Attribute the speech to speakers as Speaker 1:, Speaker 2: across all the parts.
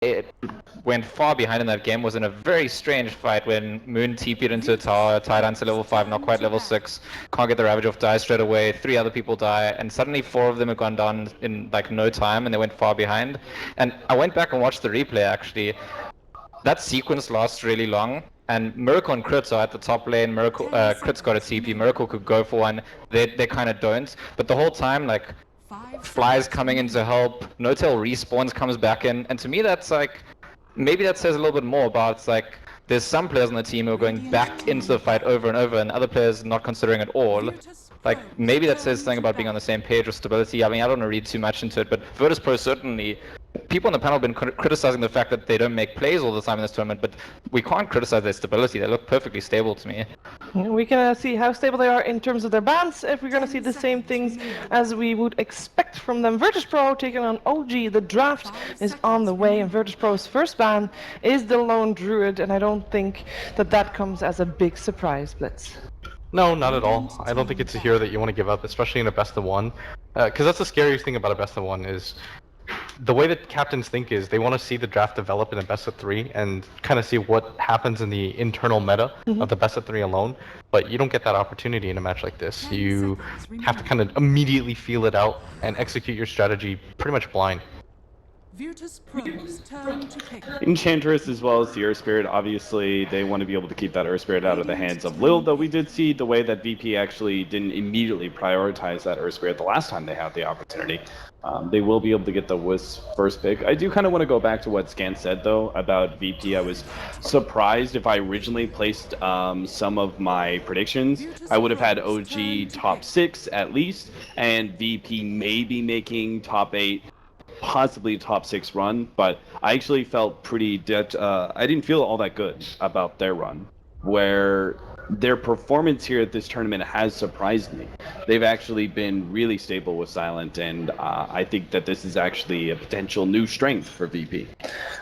Speaker 1: it went far behind in that game was in a very strange fight when Moon TP'd into a tower, tied on to level 5, not quite level 6, can't get the Ravage off, die straight away, 3 other people die, and suddenly 4 of them had gone down in like no time and they went far behind. And I went back and watched the replay actually. That sequence lasts really long, and Miracle and Crits are at the top lane. Miracle, Crits got a TP, Miracle could go for one, they kind of don't, but the whole time, like, Fly's coming in to help, No-Tail respawns, comes back in, and to me that's like, maybe that says a little bit more about, like, there's some players on the team who are going back into the fight over and over, and other players not considering it all. Like, maybe that says something about being on the same page with stability. I mean, I don't want to read too much into it, but Virtus.Pro certainly, people on the panel have been criticizing the fact that they don't make plays all the time in this tournament, but we can't criticize their stability. They look perfectly stable to me.
Speaker 2: We can see how stable they are in terms of their bans, if we're going to see the same things as we would expect from them. Virtus.Pro taking on OG. The draft is on the way, and Virtus.Pro's first ban is the Lone Druid, and I don't think that that comes as a big surprise, Blitz.
Speaker 3: No, not at all. I don't think it's a hero that you want to give up, especially in a best of one. Because that's the scariest thing about a best of one is the way that captains think is they want to see the draft develop in a best of 3 and kind of see what happens in the internal meta of the best of 3 alone. But you don't get that opportunity in a match like this. You have to kind of immediately feel it out and execute your strategy pretty much blind.
Speaker 4: Virtus.Pro's turn to pick.
Speaker 5: Enchantress as well as the Earth Spirit, obviously they want to be able to keep that Earth Spirit out of the hands of Lil, though we did see the way that VP actually didn't immediately prioritize that Earth Spirit the last time they had the opportunity. They will be able to get the Wisp first pick. I do kind of want to go back to what Scan said though about VP. I was surprised if I originally placed some of my predictions. I would have had OG top 6 at least, and VP maybe making top 8. Possibly top 6 run, but I actually felt pretty I didn't feel all that good about their run, where their performance here at this tournament has surprised me. They've actually been really stable with Silent, and I think that this is actually a potential new strength for VP.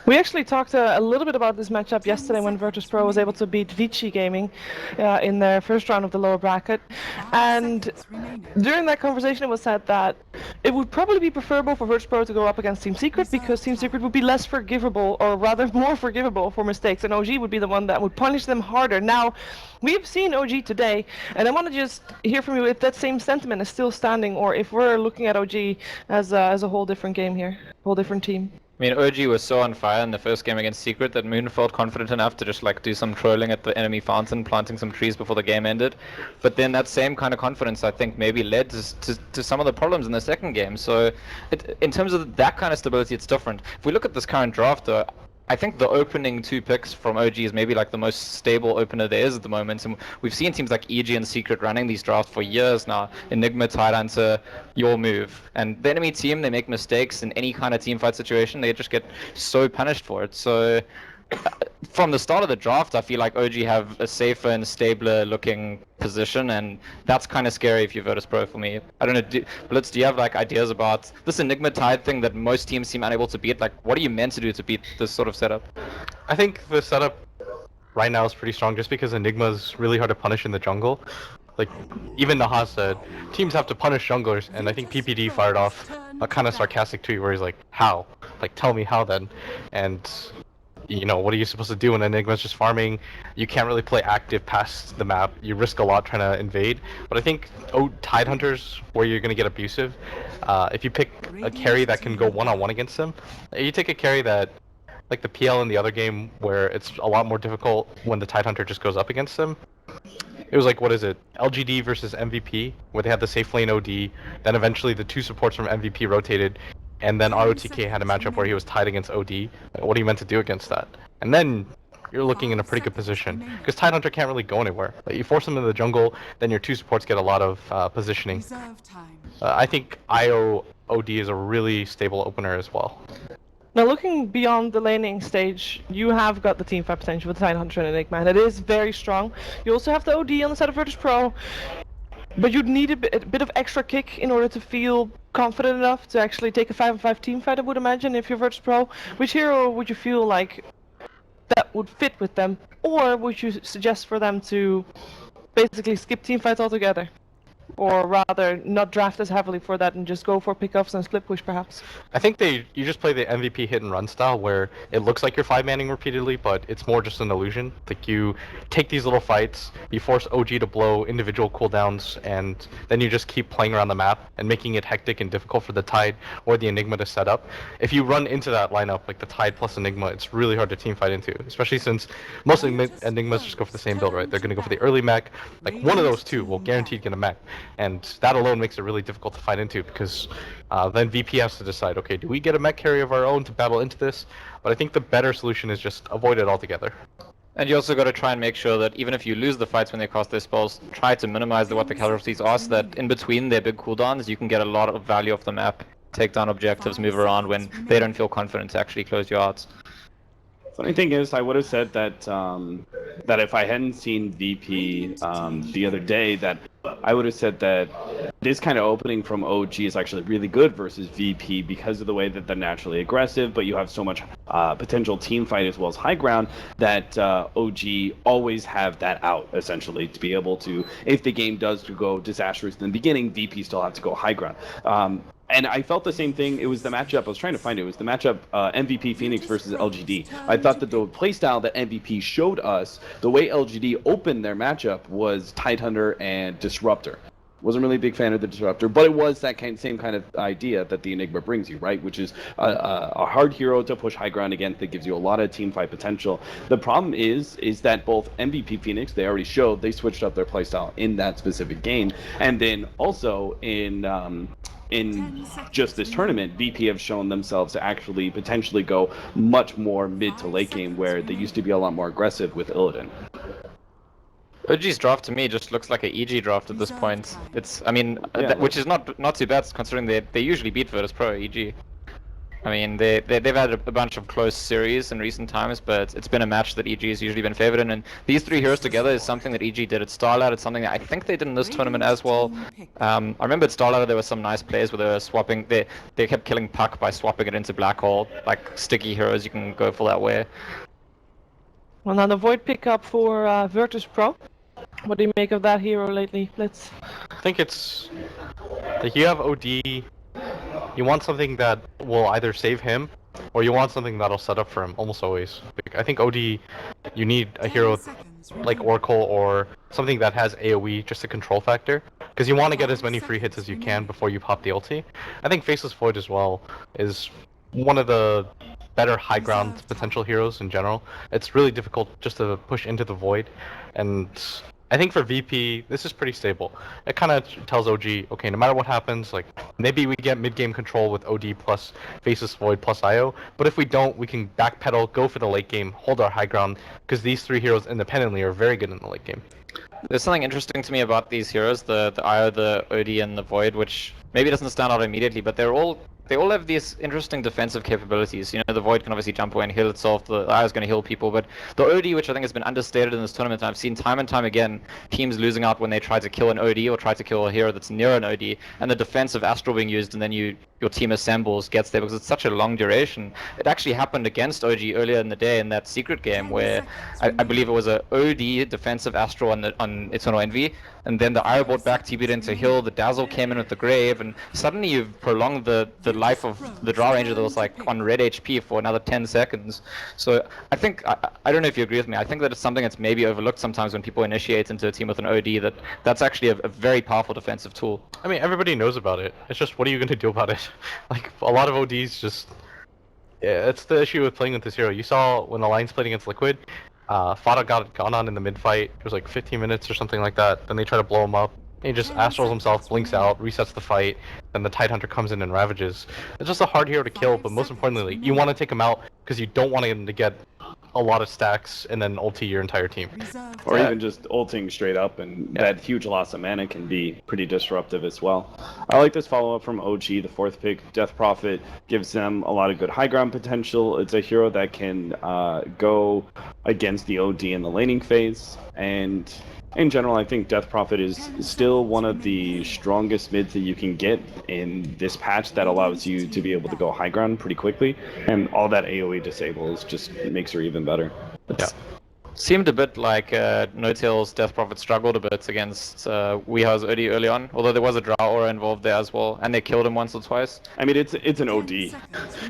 Speaker 2: We actually talked a little bit about this matchup yesterday when Virtus.Pro was able to beat Vici Gaming in their first round of the lower bracket, and during that conversation it was said that it would probably be preferable for Virtus.Pro to go up against Team Secret because Team Secret would be less forgivable, or rather more forgivable for mistakes, and OG would be the one that would punish them harder. Now, we've seen OG today, and I want to just hear from you if that same sentiment is still standing, or if we're looking at OG as a whole different game here, whole different team.
Speaker 1: I mean, OG was so on fire in the first game against Secret that Moon felt confident enough to just like do some trolling at the enemy fountain, planting some trees before the game ended. But then that same kind of confidence, I think, maybe led to some of the problems in the second game. So in terms of that kind of stability, it's different. If we look at this current draft, though, I think the opening 2 picks from OG is maybe like the most stable opener there is at the moment. And we've seen teams like EG and Secret running these drafts for years now. Enigma tied onto your move. And the enemy team, they make mistakes in any kind of team fight situation. They just get so punished for it. So from the start of the draft, I feel like OG have a safer and stabler looking position, and that's kind of scary if you're Virtus.Pro for me. I don't know, Blitz, do you have like ideas about this Enigma Tide thing that most teams seem unable to beat? Like, what are you meant to do to beat this sort of setup?
Speaker 3: I think the setup right now is pretty strong just because Enigma is really hard to punish in the jungle. Like, even Naha said, teams have to punish junglers, and I think PPD fired off a kind of sarcastic tweet where he's like, how? Like, tell me how then? And you know, what are you supposed to do when Enigma's just farming? You can't really play active past the map. You risk a lot trying to invade. But I think Tide Hunters, where you're going to get abusive, if you pick a carry that can go one-on-one against them, you take a carry that, like the PL in the other game, where it's a lot more difficult when the Tide Hunter just goes up against them. It was like, what is it, LGD versus MVP, where they had the safe lane OD, then eventually the 2 supports from MVP rotated, and then ROTK had a matchup where he was tied against OD. Like, what are you meant to do against that? And then you're looking in a pretty good position, because Tide Hunter can't really go anywhere. Like, you force him into the jungle, then your 2 supports get a lot of positioning. I think IO OD is a really stable opener as well.
Speaker 2: Now, looking beyond the laning stage, you have got the teamfight potential with Tide Hunter and Enigma, and it is very strong. You also have the OD on the side of Virtus.Pro, but you'd need a bit of extra kick in order to feel confident enough to actually take a 5-on-5 teamfight, I would imagine, if you're Virtus.Pro. Which hero would you feel like that would fit with them, or would you suggest for them to basically skip teamfights altogether? or rather not draft as heavily for that and just go for pickups and split push perhaps?
Speaker 3: I think you just play the MVP hit and run style where it looks like you're 5-manning repeatedly, but it's more just an illusion. Like you take these little fights, you force OG to blow individual cooldowns, and then you just keep playing around the map and making it hectic and difficult for the Tide or the Enigma to set up. If you run into that lineup, like the Tide plus Enigma, it's really hard to team fight into, especially since most Enigmas just go for the same build, right? They're going to go for the early mech. Like one of those two will guaranteed get a mech, and that alone makes it really difficult to fight into because then VP has to decide, okay, do we get a mech carry of our own to battle into this? But I think the better solution is just avoid it altogether.
Speaker 1: And you also got to try and make sure that even if you lose the fights when they cast their spells, try to minimize what the casualties are so that in between their big cooldowns you can get a lot of value off the map, take down objectives, move around when they don't feel confident to actually close your outs.
Speaker 5: Funny thing is, I would have said that that if I hadn't seen VP the other day, that I would have said that this kind of opening from OG is actually really good versus VP because of the way that they're naturally aggressive, but you have so much potential team fight as well as high ground that OG always have that out, essentially, to be able to, if the game does go disastrous in the beginning, VP still have to go high ground. And I felt the same thing. It was the matchup. I was trying to find it. It was the matchup MVP Phoenix versus LGD. I thought that the playstyle that MVP showed us, the way LGD opened their matchup was Tidehunter and Disruptor. Wasn't really a big fan of the Disruptor, but it was that same kind of idea that the Enigma brings you, right? Which is a hard hero to push high ground against that gives you a lot of team fight potential. The problem is that both MVP Phoenix, they already showed they switched up their playstyle in that specific game, and then also in just this tournament, VP have shown themselves to actually potentially go much more mid to late game, where they used to be a lot more aggressive with Illidan.
Speaker 1: OG's draft to me just looks like an EG draft at this point. It's, I mean, which is not too bad considering they usually beat Virtus.Pro EG. I mean, they've had a bunch of close series in recent times, but it's been a match that EG has usually been favored in. And these three heroes together is something that EG did at Starlight. It's something that I think they did in this tournament as well. I remember at Starlight there were some nice plays where they were swapping. They kept killing Puck by swapping it into Black Hole, like sticky heroes you can go for that way.
Speaker 2: Well, now the Void pickup for Virtus.Pro. What do you make of that hero lately?
Speaker 3: I think it's like you have OD. You want something that will either save him, or you want something that'll set up for him, almost always. Like, I think OD, you need a hero like Oracle or something that has AoE, just a control factor, because you want to get as many free hits as you can before you pop the ulti. I think Faceless Void as well is one of the better high ground potential heroes in general. It's really difficult just to push into the Void, and I think for VP, this is pretty stable. It kind of tells OG, okay, no matter what happens, like, maybe we get mid-game control with OD plus Faceless Void plus IO, but if we don't, we can backpedal, go for the late game, hold our high ground, because these three heroes independently are very good in the late game.
Speaker 1: There's something interesting to me about these heroes, the IO, the OD, and the Void, which maybe doesn't stand out immediately, but they all have these interesting defensive capabilities. You know, the Void can obviously jump away and heal itself, the IO is going to heal people, but the OD, which I think has been understated in this tournament, I've seen time and time again teams losing out when they try to kill an OD or try to kill a hero that's near an OD, and the defense of Astral being used, and then your team assembles, gets there, because it's such a long duration. It actually happened against OG earlier in the day in that secret game where I believe it was a OD defensive Astral on Eternal Envy, and then the IO brought back TB'd into heal, the Dazzle came in with the Grave, and suddenly you've prolonged the life of the Draw Ranger that was like on red HP for another 10 seconds. So I think, I don't know if you agree with me, I think that it's something that's maybe overlooked sometimes when people initiate into a team with an OD, that's actually a very powerful defensive tool.
Speaker 3: I mean, everybody knows about it. It's just, what are you going to do about it? Like, a lot of ODs just... Yeah, it's the issue with playing with this hero. You saw when Alliance played against Liquid, Fada got gone on in the mid-fight. It was like 15 minutes or something like that. Then they try to blow him up. He just astrals himself, blinks out, resets the fight, then the Tidehunter comes in and ravages. It's just a hard hero to kill, but most importantly, you want to take him out because you don't want him to get a lot of stacks and then ulti your entire team.
Speaker 5: Or even just ulting straight up, and that huge loss of mana can be pretty disruptive as well. I like this follow-up from OG, the fourth pick. Death Prophet gives them a lot of good high ground potential. It's a hero that can go against the OD in the laning phase, and in general, I think Death Prophet is still one of the strongest mids that you can get in this patch that allows you to be able to go high ground pretty quickly, and all that AoE disables just makes her even better.
Speaker 3: Yeah.
Speaker 1: Seemed a bit like No-Tail's Death Prophet struggled a bit against Weeha's OD early on, although there was a Drow aura involved there as well, and they killed him once or twice.
Speaker 5: I mean, it's an OD.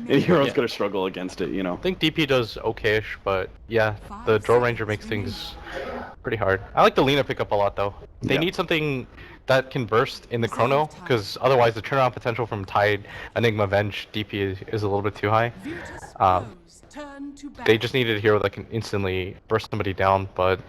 Speaker 5: And Hero's gonna struggle against it, you know.
Speaker 3: I think DP does okayish, but yeah, the Drow Ranger makes things pretty hard. I like the Lina pickup a lot though. They need something that can burst in the chrono, because otherwise the turnaround potential from Tide, Enigma, Venge, DP is a little bit too high. They just needed a hero that can instantly burst somebody down, but...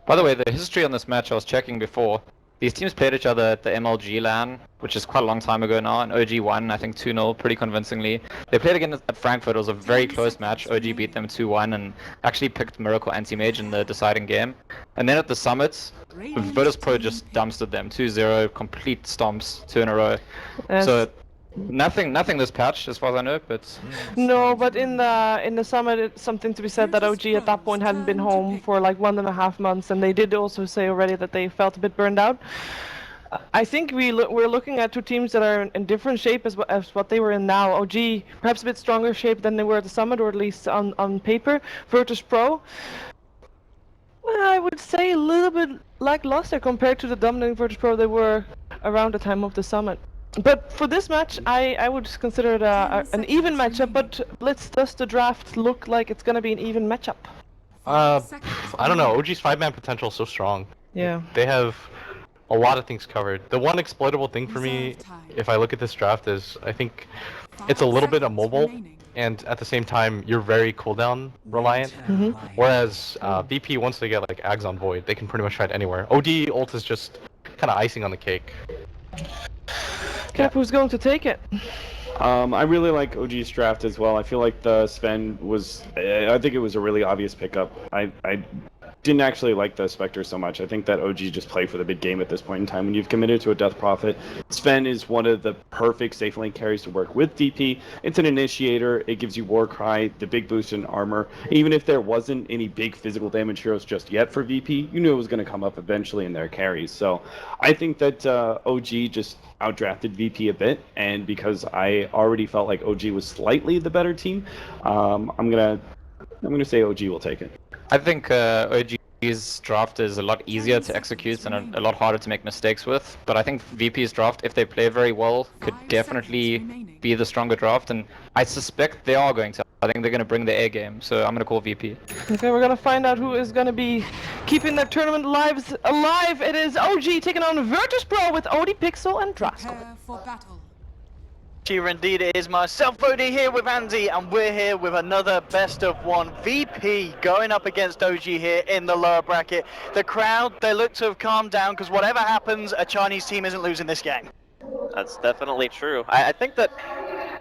Speaker 1: By the way, the history on this match I was checking before. These teams played each other at the MLG LAN, which is quite a long time ago now, and OG won, I think 2-0, pretty convincingly. They played again at Frankfurt. It was a very close match. OG beat them 2-1 and actually picked Miracle Anti-Mage in the deciding game. And then at the Summit, Virtus.Pro just dumpstered them, 2-0, complete stomps, 2 in a row. So nothing this patch as far as I know, but...
Speaker 2: No, but in the Summit, it's something to be said that OG at that point hadn't been home for like 1.5 months, and they did also say already that they felt a bit burned out. I think we're looking at two teams that are in different shape as what they were in now. OG perhaps a bit stronger shape than they were at the Summit, or at least on paper. Virtus.Pro, I would say a little bit lackluster compared to the dominating Virtus.Pro they were around the time of the Summit. But for this match, I would consider it an even matchup, but does the draft look like it's going to be an even matchup?
Speaker 3: I don't know, OG's 5-man potential is so strong.
Speaker 2: Yeah.
Speaker 3: They have a lot of things covered. The one exploitable thing for me, if I look at this draft, is I think it's a little bit immobile, and at the same time, you're very cooldown reliant. Whereas VP, once they get like Ags on Void, they can pretty much fight anywhere. OD ult is just kind of icing on the cake.
Speaker 2: Cap, who's going to take it?
Speaker 5: I really like OG's draft as well. I feel like the Sven was, I think it was a really obvious pickup. I didn't actually like the Spectre so much. I think that OG just played for the big game at this point in time. When you've committed to a Death Prophet, Sven is one of the perfect safe lane carries to work with DP. It's an initiator. It gives you Warcry, the big boost in armor. Even if there wasn't any big physical damage heroes just yet for VP, you knew it was going to come up eventually in their carries. So I think that OG just outdrafted VP a bit, and because I already felt like OG was slightly the better team, I'm gonna say OG will take it.
Speaker 1: I think OG's draft is a lot easier to execute and a lot harder to make mistakes with, but I think VP's draft, if they play very well, could definitely be the stronger draft, and I suspect they are going to. I think they're going to bring the A game, so I'm going to call VP.
Speaker 2: Okay, we're going to find out who is going to be keeping their tournament lives alive. It is OG taking on Virtus.Pro with OD Pixel and Drasko.
Speaker 6: Here indeed it is myself, Bodhi, here with Andy, and we're here with another best of one. VP going up against OG here in the lower bracket. The crowd, they look to have calmed down, because whatever happens, a Chinese team isn't losing this game.
Speaker 7: That's definitely true. I think that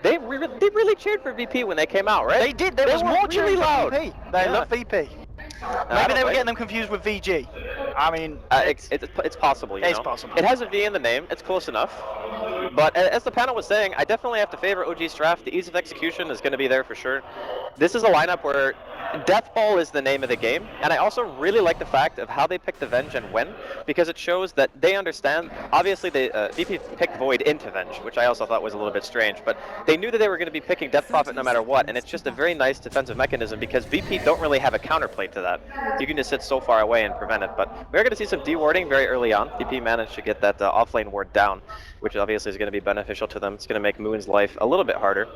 Speaker 7: they really cheered for VP when they came out, right?
Speaker 6: They did. There was more cheering
Speaker 7: really loud.
Speaker 6: for VP. They love VP. Maybe they were getting them confused with VG. I mean,
Speaker 7: it's possible, you know?
Speaker 6: It's possible.
Speaker 7: It has a V in the name. It's close enough. But as the panel was saying, I definitely have to favor OG's draft. The ease of execution is going to be there for sure. This is a lineup where Death Ball is the name of the game, and I also really like the fact of how they picked the Venge and when, because it shows that they understand. Obviously, VP picked Void into Venge, which I also thought was a little bit strange, but they knew that they were going to be picking Death Prophet no matter what, and it's just a very nice defensive mechanism because VP don't really have a counterplay to that. You can just sit so far away and prevent it, but we're going to see some dewarding very early on. VP managed to get that offlane ward down, which obviously is going to be beneficial to them. It's going to make Moon's life a little bit harder.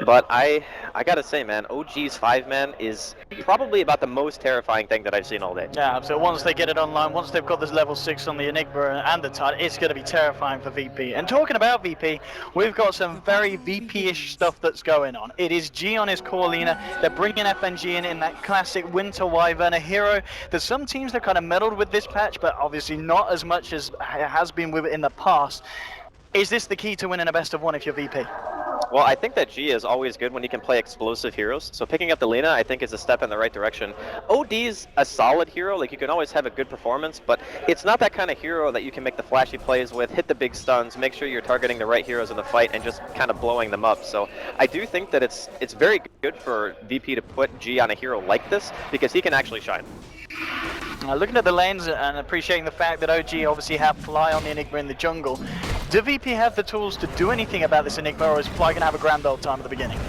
Speaker 7: But I gotta say, man, OG's 5-man is probably about the most terrifying thing that I've seen all day.
Speaker 6: Yeah, so once they get it online, once they've got this level 6 on the Enigma and the Tide, it's going to be terrifying for VP. And talking about VP, we've got some very VP-ish stuff that's going on. It is G on his core Lina. They're bringing FNG in that classic Winter Wyvern, a hero that some teams have kind of meddled with this patch, but obviously not as much as it has been with it in the past. Is this the key to winning a best of one if you're VP?
Speaker 7: Well, I think that G is always good when he can play explosive heroes. So picking up the Lina, I think, is a step in the right direction. OD's a solid hero. Like, you can always have a good performance, but it's not that kind of hero that you can make the flashy plays with, hit the big stuns, make sure you're targeting the right heroes in the fight, and just kind of blowing them up. So I do think that it's very good for VP to put G on a hero like this, because he can actually shine.
Speaker 6: Looking at the lanes and appreciating the fact that OG obviously have Fly on the Enigma in the jungle, Do VP have the tools to do anything about this Enigma, or is Fly going to have a grand old time at the beginning?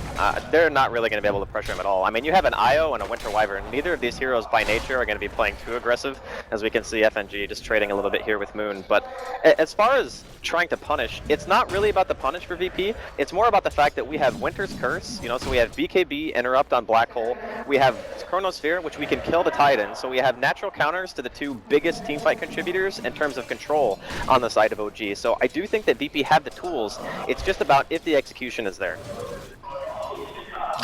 Speaker 7: They're not really going to be able to pressure him at all. I mean, you have an IO and a Winter Wyvern. Neither of these heroes by nature are going to be playing too aggressive, as we can see FNG just trading a little bit here with Moon. But as far as trying to punish, it's not really about the punish for VP. It's more about the fact that we have Winter's Curse, you know, so we have BKB, Interrupt on Black Hole. We have Chronosphere, which we can kill the Titan. So we have natural counters to the two biggest teamfight contributors in terms of control on the side of OG. So I do think that VP have the tools. It's just about if the execution is there.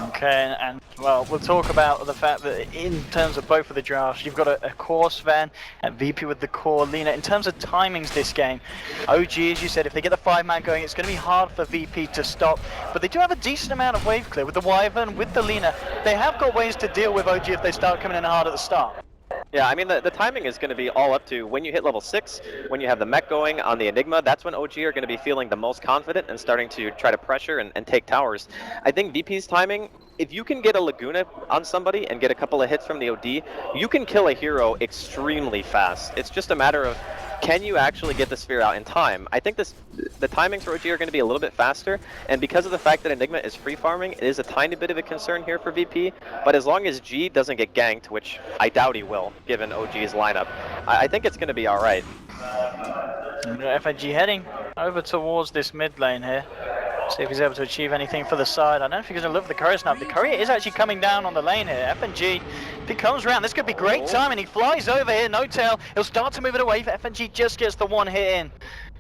Speaker 6: Okay, and well, we'll talk about the fact that in terms of both of the drafts, you've got a core Sven and VP with the core Lina. In terms of timings this game, OG, as you said, if they get the 5-man going, it's going to be hard for VP to stop. But they do have a decent amount of wave clear with the Wyvern, with the Lina. They have got ways to deal with OG if they start coming in hard at the start.
Speaker 7: Yeah, I mean, the timing is going to be all up to when you hit level 6, when you have the mech going on the Enigma, that's when OG are going to be feeling the most confident and starting to try to pressure and take towers. I think VP's timing, if you can get a Laguna on somebody and get a couple of hits from the OD, you can kill a hero extremely fast. It's just a matter of, can you actually get the sphere out in time? I think the timings for OG are going to be a little bit faster, and because of the fact that Enigma is free farming, it is a tiny bit of a concern here for VP, but as long as G doesn't get ganked, which I doubt he will, given OG's lineup, I think it's going to be alright.
Speaker 6: FNG heading over towards this mid lane here. See if he's able to achieve anything for the side. I don't know if he's going to look for the courier snap. The courier is actually coming down on the lane here. FNG, if he comes around, this could be great time, and he flies over here. No Tail, he'll start to move it away. FNG just gets the one hit in.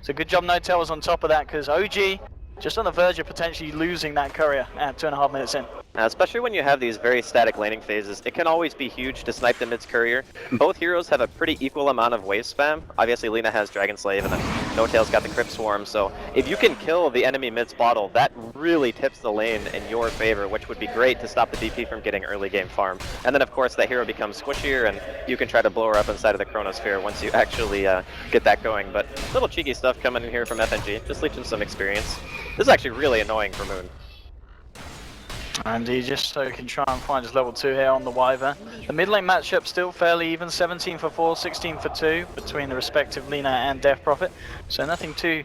Speaker 6: So good job No Tail was on top of that, because OG just on the verge of potentially losing that courier at 2.5 minutes in.
Speaker 7: Especially when you have these very static laning phases, it can always be huge to snipe the mid's courier. Both heroes have a pretty equal amount of wave spam. Obviously Lina has Dragon Slave and then No Tail's got the Crypt Swarm, so if you can kill the enemy mid's bottle, that really tips the lane in your favor, which would be great to stop the VP from getting early game farm. And then of course that hero becomes squishier and you can try to blow her up inside of the Chronosphere once you actually get that going. But little cheeky stuff coming in here from FNG, just leeching some experience. This is actually really annoying for Moon.
Speaker 6: And he just so can try and find his level 2 here on the Wyvern. The mid lane matchup still fairly even, 17 for 4, 16 for 2 between the respective Lina and Death Prophet. So nothing too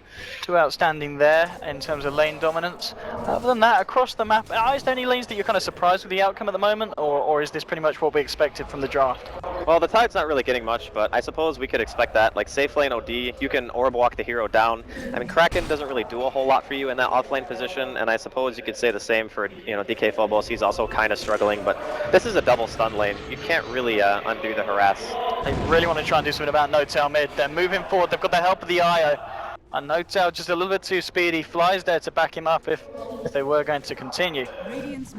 Speaker 6: outstanding there in terms of lane dominance. Other than that, across the map, is there any lanes that you're kind of surprised with the outcome at the moment, or is this pretty much what we expected from the draft?
Speaker 7: Well, the Tide's not really getting much, but I suppose we could expect that. Like safe lane OD, you can orb walk the hero down. I mean, Kraken doesn't really do a whole lot for you in that off lane position, and I suppose you could say the same for, you know, DK Phobos. He's also kind of struggling, but this is a double stun lane. You can't really undo the harass.
Speaker 6: They really want to try and do something about No Tail mid. They're moving forward. They've got the help of the IO. And No Tail just a little bit too speedy. Flies there to back him up if they were going to continue.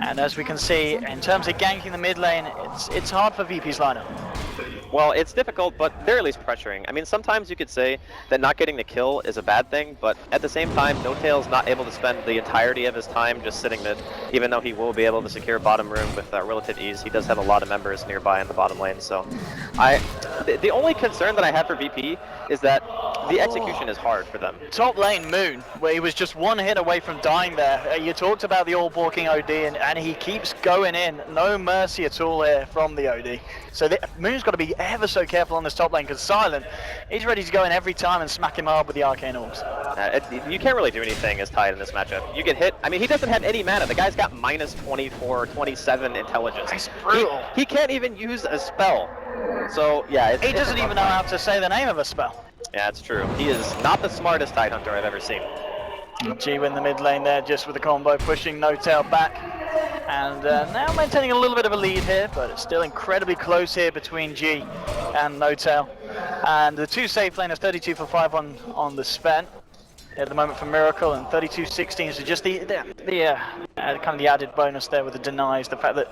Speaker 6: And as we can see, in terms of ganking the mid lane, it's hard for VP's lineup.
Speaker 7: Well, it's difficult, but they're at least pressuring. I mean, sometimes you could say that not getting the kill is a bad thing, but at the same time, No Tail's not able to spend the entirety of his time just sitting mid, even though he will be able to secure bottom room with relative ease. He does have a lot of members nearby in the bottom lane, so the only concern that I have for VP is that the execution is hard for them.
Speaker 6: Top lane Moon, where he was just one hit away from dying there. You talked about the all walking OD, and he keeps going in. No mercy at all here from the OD. So Moon's got to be ever so careful on this top lane, because Silent, he's ready to go in every time and smack him hard with the Arcane Orbs.
Speaker 7: You can't really do anything as Tide in this matchup. You get hit. I mean, he doesn't have any mana. The guy's got minus 24, 27 intelligence.
Speaker 6: He's brutal.
Speaker 7: He can't even use a spell. So, yeah.
Speaker 6: He doesn't even know how to say the name of a spell.
Speaker 7: Yeah, it's true. He is not the smartest Tide Hunter I've ever seen.
Speaker 6: G in the mid lane there, just with the combo, pushing No Tail back. And now maintaining a little bit of a lead here, but it's still incredibly close here between G and No Tail. And the two safe laners, 32 for 5 on the Sven at the moment for Miracle, and 32-16, so just the kind of the added bonus there with the denies, the fact that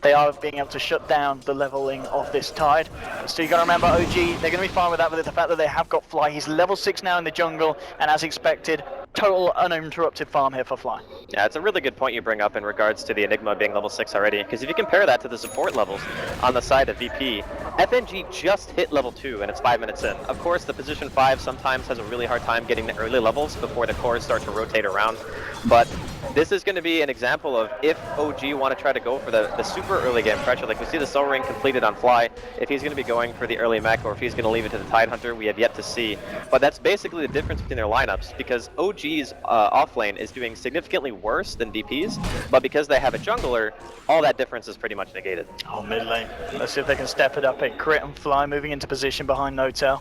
Speaker 6: they are being able to shut down the leveling of this Tide. So you got to remember OG, they're going to be fine with that, with the fact that they have got Fly. He's level 6 now in the jungle, and as expected, total uninterrupted farm here for Fly.
Speaker 7: Yeah, it's a really good point you bring up in regards to the Enigma being level 6 already, because if you compare that to the support levels on the side of VP, FNG just hit level 2 and it's 5 minutes in. Of course, the position 5 sometimes has a really hard time getting the early levels before the cores start to rotate around, but this is going to be an example of if OG want to try to go for the super early game pressure, like we see the Soul Ring completed on Fly, if he's going to be going for the early mech or if he's going to leave it to the Tidehunter, we have yet to see. But that's basically the difference between their lineups, because OG's offlane is doing significantly worse than VP's, but because they have a jungler, all that difference is pretty much negated.
Speaker 6: Oh, mid lane. Let's see if they can step it up. A Crit and Fly moving into position behind Notel.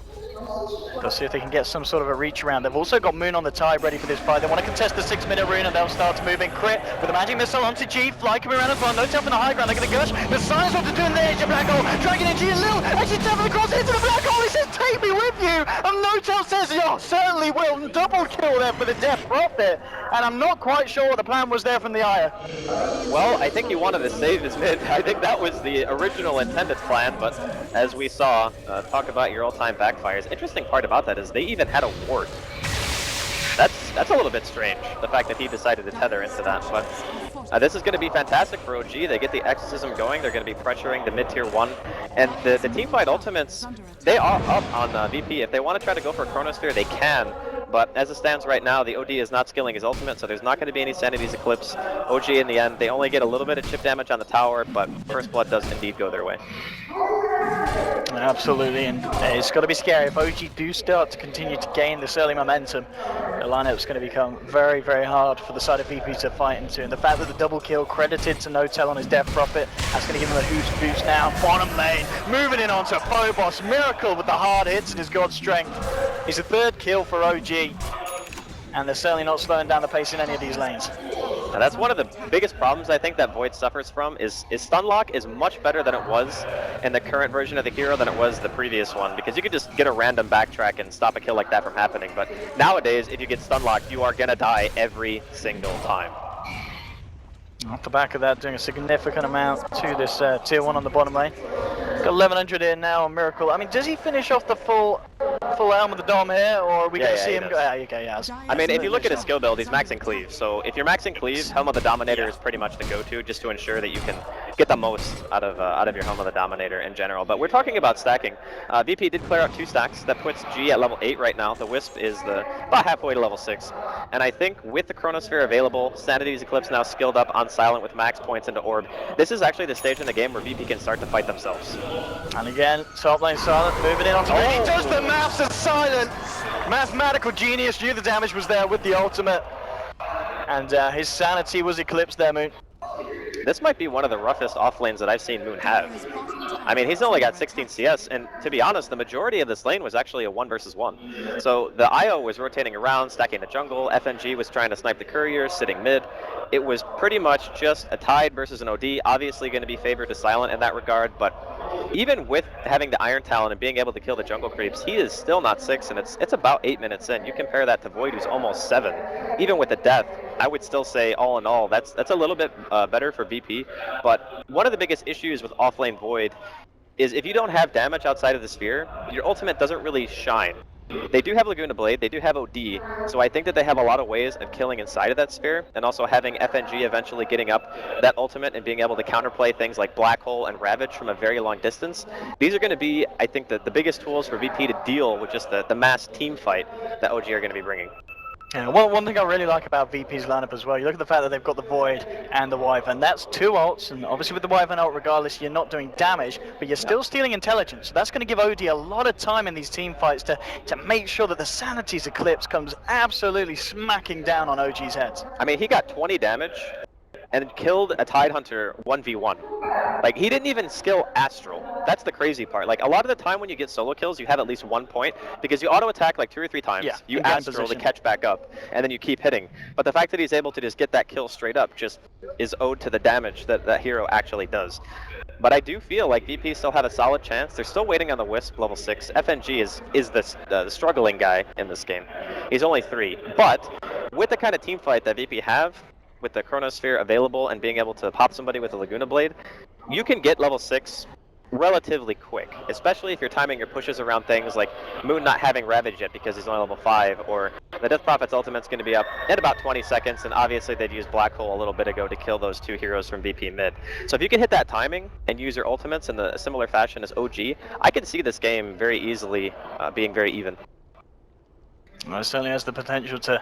Speaker 6: Let's see if they can get some sort of a reach around. They've also got Moon on the Tide ready for this fight. They want to contest the 6-minute rune and they'll start to move in. Crit with a magic missile onto G. Fly coming around as well. Notel from the high ground. They're going to gush. The Silence what to do in there. Into black hole. Dragging in G and Lil. Actually tapping across into the black hole. He says, take me with you. And Notel says, yeah, certainly will. And double kill there for the Death Prophet. And I'm not quite sure what the plan was there from the Aya.
Speaker 7: Well, I think he wanted to save his mid. I think that was the original intended plan, but as we saw, talk about your all-time backfires. Interesting part about that is they even had a ward. That's a little bit strange, the fact that he decided to tether into that, but this is going to be fantastic for OG. They get the exorcism going, they're going to be pressuring the mid-tier 1, and the teamfight ultimates, they are up on VP. If they want to try to go for Chronosphere, they can, but as it stands right now, the OD is not skilling his ultimate, so there's not going to be any Sanity's Eclipse. OG in the end, they only get a little bit of chip damage on the tower, but First Blood does indeed go their way.
Speaker 6: Absolutely, and it's got to be scary. If OG do start to continue to gain this early momentum, the lineup's going to become very, very hard for the side of VP to fight into. And the fact that the double kill credited to Notel on his Death Prophet, that's going to give him a huge boost now. Bottom lane, moving in onto Phobos. Miracle with the hard hits and his God Strength. He's the 3rd kill for OG, and they're certainly not slowing down the pace in any of these lanes.
Speaker 7: Now that's one of the biggest problems I think that Void suffers from is Stunlock is much better than it was in the current version of the hero than it was the previous one, because you could just get a random backtrack and stop a kill like that from happening, but nowadays if you get Stunlocked you are gonna die every single time.
Speaker 6: Off the back of that, doing a significant amount to this tier 1 on the bottom lane. Got 1100 in now on Miracle. I mean, does he finish off the full Helm with the Dom here, or are we going to see him go? Okay, yeah.
Speaker 7: I mean, if you look at his skill build, he's maxing Cleave. So if you're maxing Cleave, Helm of the Dominator is pretty much the go-to, just to ensure that you can get the most out of your Helm of the Dominator in general. But we're talking about stacking. VP did clear out 2 stacks. That puts G at level 8 right now. The Wisp is about halfway to level 6. And I think with the Chronosphere available, Sanity's Eclipse now skilled up on Silent with max points into Orb, this is actually the stage in the game where VP can start to fight themselves.
Speaker 6: And again, top lane Silent moving in onto He does the maths of Silent! Mathematical genius, knew the damage was there with the ultimate. And his sanity was eclipsed there, Moon.
Speaker 7: This might be one of the roughest off lanes that I've seen Moon have. I mean, he's only got 16 CS, and to be honest, the majority of this lane was actually a 1 versus 1. So the IO was rotating around, stacking the jungle, FNG was trying to snipe the courier, sitting mid. It was pretty much just a Tide versus an OD, obviously going to be favored to Silent in that regard, but even with having the Iron Talon and being able to kill the jungle creeps, he is still not 6, and it's about 8 minutes in. You compare that to Void, who's almost 7. Even with the death, I would still say, all in all, that's a little bit better for VP, but one of the biggest issues with offlane Void is if you don't have damage outside of the sphere, your ultimate doesn't really shine. They do have Laguna Blade, they do have OD, so I think that they have a lot of ways of killing inside of that sphere, and also having FNG eventually getting up that ultimate and being able to counterplay things like Black Hole and Ravage from a very long distance. These are going to be, I think, the biggest tools for VP to deal with just the mass team fight that OG are going to be bringing.
Speaker 6: Yeah, one thing I really like about VP's lineup as well, you look at the fact that they've got the Void and the Wyvern. That's 2 ults, and obviously with the Wyvern ult, regardless, you're not doing damage, but you're still stealing intelligence. So that's going to give OD a lot of time in these team fights to make sure that the Sanity's Eclipse comes absolutely smacking down on OG's heads.
Speaker 7: I mean, he got 20 damage and killed a Tidehunter 1v1. Like, he didn't even skill Astral. That's the crazy part. Like, a lot of the time when you get solo kills, you have at least 1 point, because you auto-attack like 2 or 3 times, you Astral to catch back up, and then you keep hitting. But the fact that he's able to just get that kill straight up just is owed to the damage that that hero actually does. But I do feel like VP still have a solid chance. They're still waiting on the Wisp level 6. FNG is the struggling guy in this game. He's only 3. But with the kind of team fight that VP have, with the Chronosphere available and being able to pop somebody with a Laguna Blade, you can get level 6 relatively quick, especially if you're timing your pushes around things like Moon not having Ravage yet because he's only level 5, or the Death Prophet's ultimate's going to be up in about 20 seconds, and obviously they'd use Black Hole a little bit ago to kill those 2 heroes from VP mid. So if you can hit that timing and use your ultimates in a similar fashion as OG, I can see this game very easily being very even.
Speaker 6: Well, it certainly has the potential to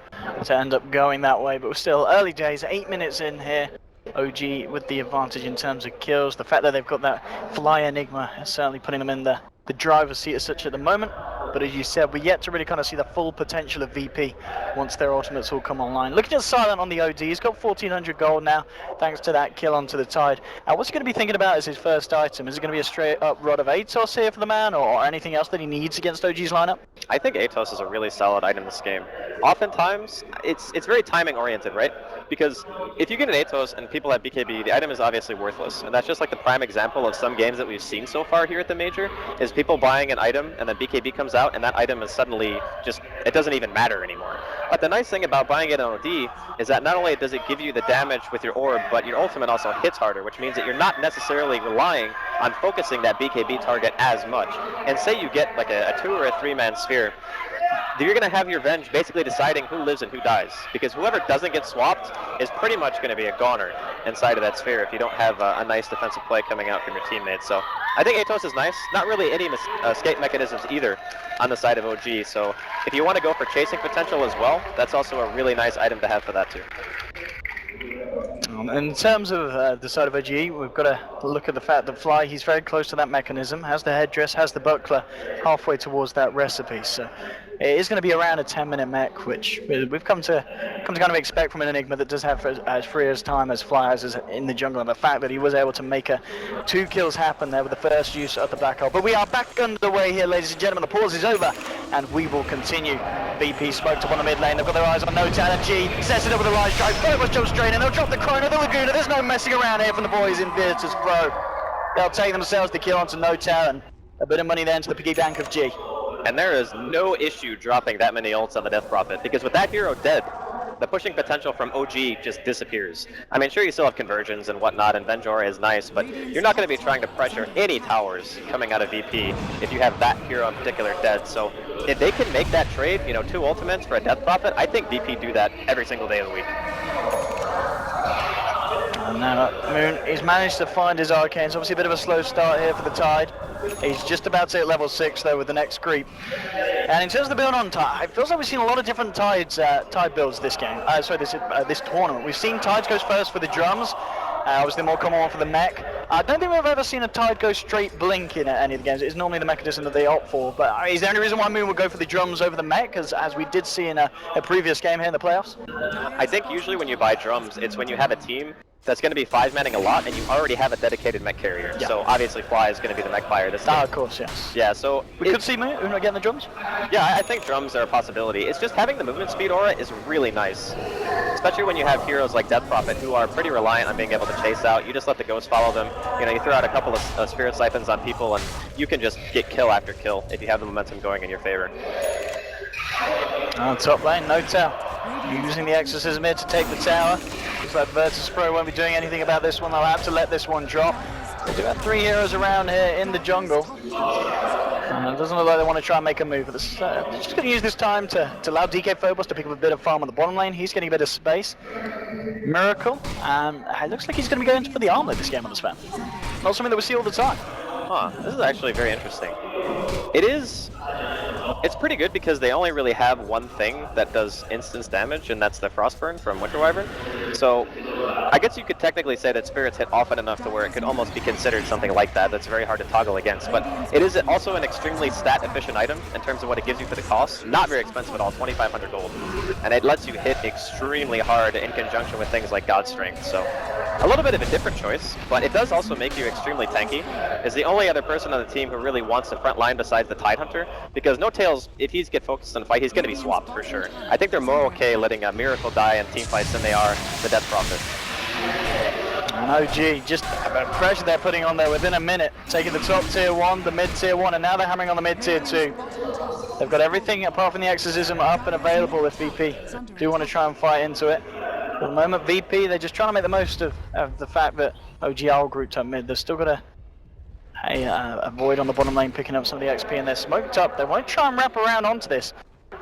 Speaker 6: end up going that way, but we're still early days, 8 minutes in here. OG with the advantage in terms of kills. The fact that they've got that fly Enigma is certainly putting them in the driver's seat as such at the moment. But as you said, we're yet to really kind of see the full potential of VP once their ultimates all come online. Looking at Silent on the OD, he's got 1400 gold now, thanks to that kill onto the Tide. What's he going to be thinking about as his first item? Is it going to be a straight up rod of Atos here for the man, or anything else that he needs against OG's lineup?
Speaker 7: I think Atos is a really solid item this game. Oftentimes, it's very timing oriented, right? Because if you get an Atos and people have BKB, the item is obviously worthless. And that's just like the prime example of some games that we've seen so far here at the Major, is people buying an item and then BKB comes out and that item is suddenly just, it doesn't even matter anymore. But the nice thing about buying it on OD is that not only does it give you the damage with your orb, but your ultimate also hits harder, which means that you're not necessarily relying on focusing that BKB target as much. And say you get like a 2 or a 3-man sphere, you're going to have your Venge basically deciding who lives and who dies, because whoever doesn't get swapped is pretty much going to be a goner inside of that sphere if you don't have a nice defensive play coming out from your teammates. So I think Atos is nice. Not really any escape mechanisms either on the side of OG, so if you want to go for chasing potential as well, that's also a really nice item to have for that too.
Speaker 6: In terms of the side of OG, we've got to look at the fact that Fly, he's very close to that mechanism, has the headdress, has the buckler, halfway towards that recipe. So it is going to be around a 10-minute mech, which we've come to kind of expect from an Enigma that does have as free as time as Fly has in the jungle, and the fact that he was able to make 2 kills happen there with the first use of the black hole. But we are back underway here, ladies and gentlemen. The pause is over, and we will continue. VP smoked up on the mid lane. They've got their eyes on No Talent. G sets it up with a rise drive. Phobos jump straight in. They'll drop the Chrono, the Laguna. There's no messing around here from the boys in Virtus.Pro. They'll take themselves the kill onto No Talent. A bit of money then to the piggy bank of G.
Speaker 7: And there is no issue dropping that many ults on the Death Prophet, because with that hero dead, the pushing potential from OG just disappears. I mean, sure, you still have conversions and whatnot, and Venjora is nice, but you're not going to be trying to pressure any towers coming out of VP if you have that hero in particular dead. So if they can make that trade, you know, 2 ultimates for a Death Prophet, I think VP do that every single day of the week.
Speaker 6: And now Moon, he's managed to find his arcanes. Obviously a bit of a slow start here for the Tide. He's just about to hit level 6 though with the next creep. And in terms of the build on Tide, it feels like we've seen a lot of different Tide builds this game. This tournament. We've seen Tides goes first for the drums. Obviously the more common one for the mech. I don't think we've ever seen a Tide go straight blink in any of the games. It's normally the mechanism that they opt for. But is there any reason why Moon would go for the drums over the mech, as we did see in a previous game here in the playoffs?
Speaker 7: I think usually when you buy drums, it's when you have a team that's going to be 5-manning a lot, and you already have a dedicated mech carrier. Yeah. So obviously Fly is going to be the mech buyer this time.
Speaker 6: Of course, yes.
Speaker 7: Yeah, so
Speaker 6: we could see Moon getting the drums?
Speaker 7: Yeah, I think drums are a possibility. It's just having the movement speed aura is really nice. Especially when you have heroes like Death Prophet who are pretty reliant on being able to chase out. You just let the ghosts follow them. You know, you throw out a couple of spirit siphons on people, and you can just get kill after kill if you have the momentum going in your favor.
Speaker 6: On top lane, No Tell. Using the exorcism here to take the tower. Looks like Virtus.Pro won't be doing anything about this one. They'll have to let this one drop. They do have 3 heroes around here in the jungle. It doesn't look like they want to try and make a move. They're just going to use this time to allow DK Phobos to pick up a bit of farm on the bottom lane. He's getting a bit of space. Miracle. It looks like he's going to be going for the armlet this game on the span. Not something that we see all the time.
Speaker 7: Huh, this is actually very interesting. It's pretty good because they only really have one thing that does instance damage, and that's the Frostburn from Winter Wyvern. So I guess you could technically say that Spirits hit often enough to where it could almost be considered something like that. That's very hard to toggle against, but it is also an extremely stat-efficient item in terms of what it gives you for the cost. Not very expensive at all, 2,500 gold. And it lets you hit extremely hard in conjunction with things like God Strength. So a little bit of a different choice, but it does also make you extremely tanky. Is the only other person on the team who really wants the front line besides the Tidehunter, because No Tails, if he's get focused on the fight, he's going to be swapped for sure. I think they're more okay letting a Miracle die in team fights than they are the Death Prophet.
Speaker 6: And OG, just the pressure they're putting on there within a minute, taking the top tier 1, the mid tier 1, and now they're hammering on the mid tier 2. They've got everything apart from the exorcism up and available if VP do want to try and fight into it. For the moment, VP, they're just trying to make the most of the fact that OG are grouped up mid. They've still got a Void on the bottom lane picking up some of the XP, and they're smoked up. They won't try and wrap around onto this.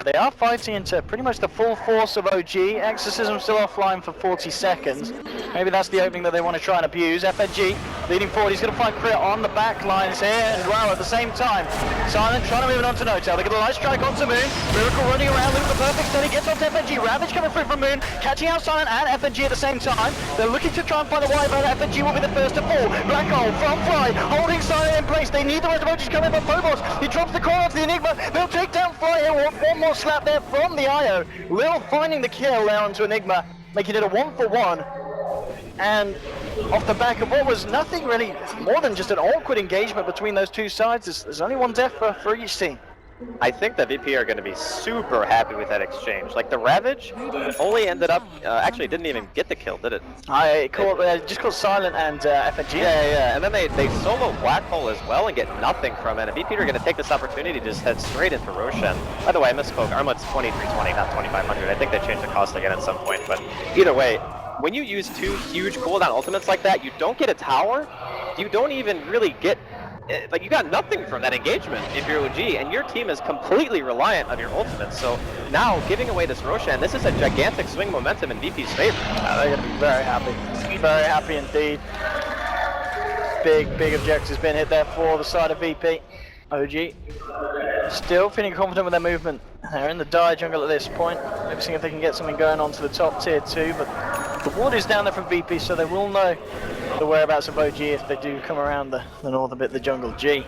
Speaker 6: They are fighting into pretty much the full force of OG. Exorcism still offline for 40 seconds. Maybe that's the opening that they want to try and abuse. FNG leading forward. He's going to find Crit on the back lines here. And wow, at the same time, Silent trying to move it onto No-Tail. They get a light strike onto Moon. Miracle running around, looking for the perfect stun. He gets onto FNG. Ravage coming through from Moon. Catching out Silent and FNG at the same time. They're looking to try and find the wide but FNG will be the first to fall. Black Hole from Fly, holding Silent in place. They need the rest of OG's coming, but Phobos, he drops the core onto the Enigma. They'll take down Fly here. One more slap there from the IO. Lil finding the kill there onto Enigma, making it a 1-for-1. And off the back of what was nothing really more than just an awkward engagement between those two sides, there's only one death for each team.
Speaker 7: I think that VP are going to be super happy with that exchange. Like the Ravage only ended up, actually didn't even get the kill, did it?
Speaker 6: I just called Silent and FNG.
Speaker 7: Yeah, and then they solo Black Hole as well and get nothing from it. And VP are going to take this opportunity to just head straight into Roshan. By the way, I misspoke. Armlet's 2320, not 2500. I think they changed the cost again at some point. But either way, when you use two huge cooldown ultimates like that, you don't get a tower. You don't even really get. Like, you got nothing from that engagement if you're OG, and your team is completely reliant on your ultimates. So now, giving away this Roshan, this is a gigantic swing momentum in VP's favor.
Speaker 6: They're going to be very happy. Very happy indeed. Big objectives being hit there for the side of VP. OG still feeling confident with their movement. They're in the dire jungle at this point. Maybe seeing if they can get something going on to the top tier 2, but the ward is down there from VP, so they will know the whereabouts of OG if they do come around the northern bit of the jungle. G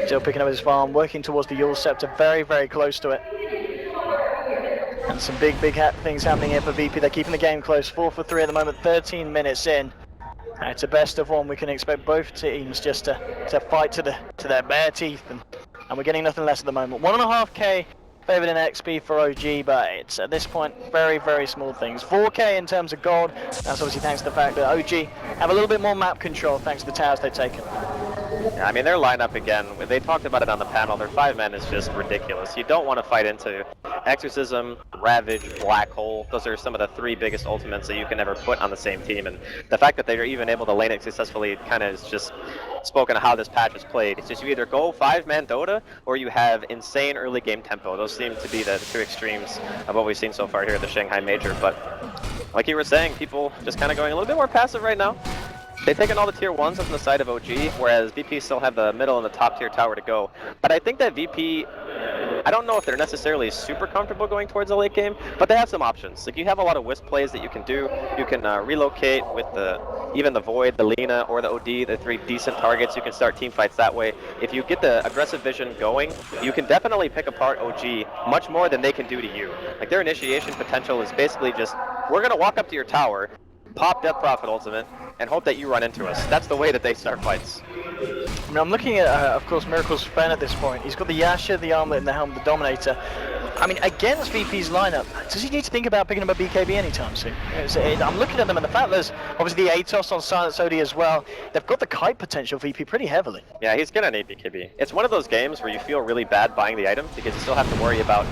Speaker 6: still picking up his farm, working towards the Yule Scepter, very close to it. And some big things happening here for VP. They're keeping the game close, 4 for 3 at the moment, 13 minutes in. It's a best of one. We can expect both teams just to fight to their bare teeth, and we're getting nothing less at the moment. 1.5k favored in XP for OG, but it's at this point very small things. 4k in terms of gold. That's obviously thanks to the fact that OG have a little bit more map control thanks to the towers they've taken.
Speaker 7: Yeah, I mean, their lineup, again, they talked about it on the panel, their 5-man is just ridiculous. You don't want to fight into Exorcism, Ravage, Black Hole. Those are some of the 3 biggest ultimates that you can ever put on the same team, and the fact that they're even able to lane it successfully kind of is just spoken of how this patch is played. It's just you either go 5-man Dota, or you have insane early game tempo. Those seem to be the 2 extremes of what we've seen so far here at the Shanghai Major, but like you were saying, people just kind of going a little bit more passive right now. They've taken all the tier 1s up on the side of OG, whereas VP still have the middle and the top tier tower to go. But I think that VP, I don't know if they're necessarily super comfortable going towards the late game, but they have some options. Like, you have a lot of wisp plays that you can do. You can relocate with even the Void, the Lina, or the OD, the 3 decent targets. You can start team fights that way. If you get the aggressive vision going, you can definitely pick apart OG much more than they can do to you. Like, their initiation potential is basically just, we're going to walk up to your tower, pop Death Prophet ultimate, and hope that you run into us. That's the way that they start fights.
Speaker 6: I mean, I'm looking at, of course, Miracle's Fen at this point. He's got the Yasha, the Armlet, and the Helm, the Dominator. I mean, against VP's lineup, does he need to think about picking up a BKB anytime soon? I'm looking at them, and the fact there's obviously the Atos on Silent Sodi as well. They've got the kite potential VP pretty heavily.
Speaker 7: Yeah, he's gonna need BKB. It's one of those games where you feel really bad buying the item because you still have to worry about,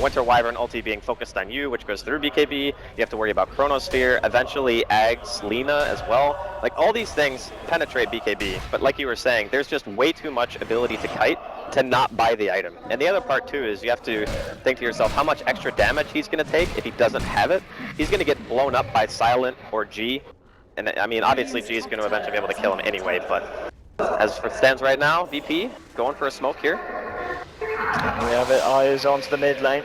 Speaker 7: Winter Wyvern ulti being focused on you, which goes through BKB. You have to worry about Chronosphere, eventually Ags, Lina as well. Like, all these things penetrate BKB, but like you were saying, there's just way too much ability to kite to not buy the item. And the other part too is you have to think to yourself how much extra damage he's going to take if he doesn't have it. He's going to get blown up by Silent or G. And I mean, obviously G is going to eventually be able to kill him anyway, but as it stands right now, VP going for a smoke here.
Speaker 6: We have it, eyes onto the mid lane.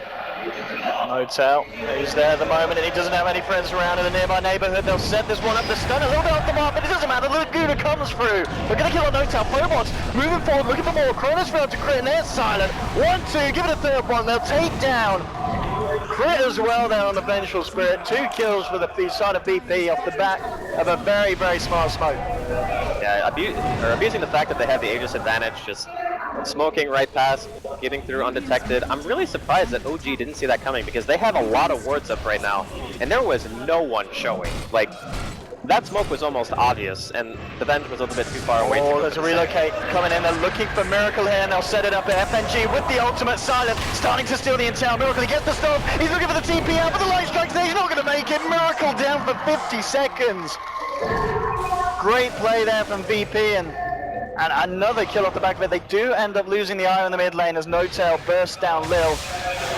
Speaker 6: No-Tail, he's there at the moment, and he doesn't have any friends around in the nearby neighborhood. They'll set this one up, the stun a little bit off the mark, but it doesn't matter. Laguna comes through. They're going to kill a No-Tail. Phobos moving forward, looking for more. Chronosphere to crit, and there's Silent. 1-2, give it a third one. They'll take down Crit as well there on the Vengeful Spirit. 2 kills for the side of VP off the back of a very smart smoke.
Speaker 7: Yeah, abusing the fact that they have the Aegis advantage, just smoking right past, getting through undetected. I'm really surprised that OG didn't see that coming because they have a lot of wards up right now, and there was no one showing. Like, that smoke was almost obvious, and the Venge was a little bit too far away.
Speaker 6: Oh, there's a relocate coming in. They're looking for Miracle here, and they'll set it up at FNG with the ultimate. Silent starting to steal the intel. Miracle, he gets the stop. He's looking for the TP out, but the light strikes there. He's not going to make it. Miracle down for 50 seconds. Great play there from VP, and another kill off the back of it. They do end up losing the eye in the mid lane as No-Tail bursts down Lil.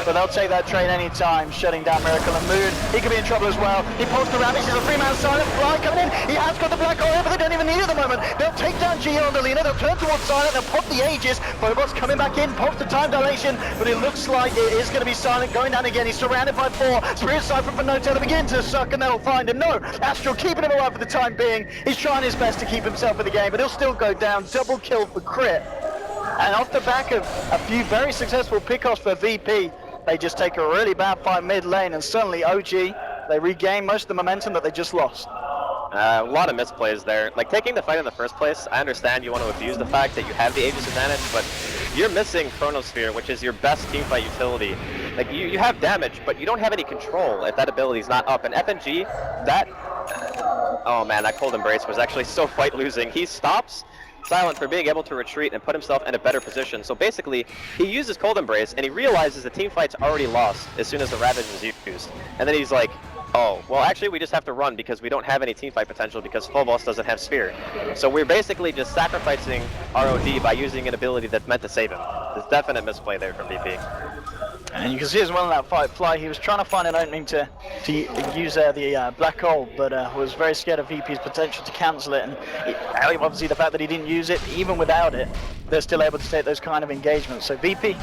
Speaker 6: but they'll take that trade anytime, shutting down Miracle and Moon. He could be in trouble as well. He pulls the Ravage, he's a 3-man Silent. Fly coming in, he has got the Black Hole here, but they don't even need it at the moment. They'll take down Geo and Alina, they'll turn towards Silent, they'll pop the Aegis. Phobos coming back in, pops the time dilation, but it looks like it is going to be Silent going down again. He's surrounded by 4. Spirit Cypher for no tail to begin to suck, and they'll find him. No, Astral keeping him alive for the time being. He's trying his best to keep himself in the game, but he'll still go down. Double kill for Crit. And off the back of a few very successful pickoffs for VP, they just take a really bad fight mid lane, and suddenly OG, they regain most of the momentum that they just lost.
Speaker 7: A lot of misplays there. Like, taking the fight in the first place, I understand you want to abuse the fact that you have the Aegis advantage, but you're missing Chronosphere, which is your best teamfight utility. Like, you have damage, but you don't have any control if that ability is not up. And FNG, that... Oh man, that Cold Embrace was actually so fight losing. He stops Silent for being able to retreat and put himself in a better position. So basically, he uses Cold Embrace, and he realizes the team fight's already lost as soon as the Ravage was used. And then he's like, oh, well actually we just have to run because we don't have any teamfight potential because Phobos doesn't have Sphere. So we're basically just sacrificing ROD by using an ability that's meant to save him. There's definite misplay there from VP.
Speaker 6: And you can see as well in that fight, Fly, he was trying to find an opening to use the Black Hole, but was very scared of VP's potential to cancel it. And obviously the fact that he didn't use it, even without it, they're still able to take those kind of engagements. So VP,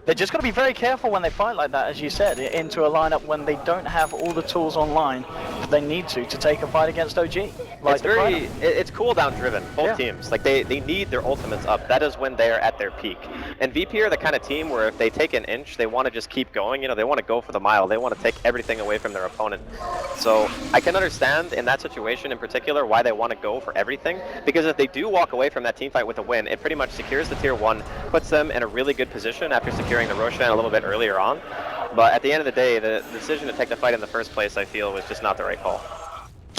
Speaker 6: they're just got to be very careful when they fight like that, as you said, into a lineup when they don't have all the tools online that they need to take a fight against OG. Like
Speaker 7: it's cooldown driven, both teams. Like they need their ultimates up. That is when they're at their peak. And VP are the kind of team where if they take an inch, they want to just keep going. You know, they want to go for the mile. They want to take everything away from their opponent. So I can understand in that situation in particular why they want to go for everything. Because if they do walk away from that team fight with a win, it pretty much secures the tier 1, puts them in a really good position after securing the Roshan a little bit earlier on. But at the end of the day, the decision to take the fight in the first place, I feel, was just not the right call.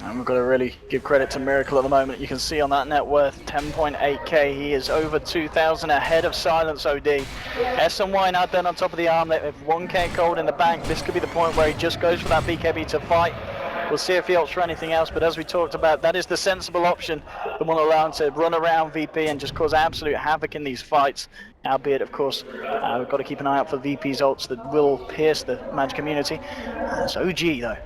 Speaker 6: And we've got to really give credit to Miracle at the moment. You can see on that net worth, 10.8k. He is over 2,000 ahead of Silence OD. SNY now done on top of the arm. They have 1k gold in the bank. This could be the point where he just goes for that BKB to fight. We'll see if he opts for anything else, but as we talked about, that is the sensible option. The one allowed to run around VP and just cause absolute havoc in these fights. Albeit, of course, we've got to keep an eye out for VP's ults that will pierce the Mad community. It's OG, though.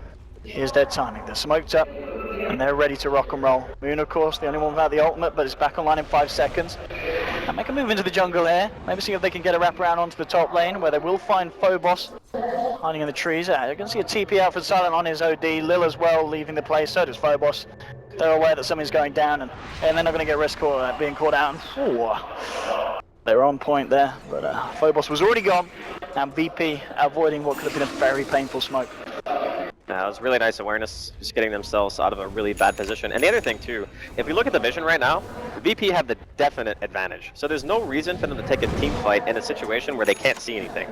Speaker 6: Here's their timing. They're smoked up, and they're ready to rock and roll. Moon, of course, the only one without the ultimate, but it's back online in 5 seconds. And make a move into the jungle here. Maybe see if they can get a wraparound onto the top lane, where they will find Phobos hiding in the trees. You're going to see a TP out for Silent on his OD. Lil as well leaving the place, so does Phobos. They're aware that something's going down, and they're not going to get risk being caught out. They're on point there, but Phobos was already gone, and VP avoiding what could have been a very painful smoke.
Speaker 7: It was really nice awareness, just getting themselves out of a really bad position. And the other thing too, if we look at the vision right now, VP have the definite advantage. So there's no reason for them to take a team fight in a situation where they can't see anything.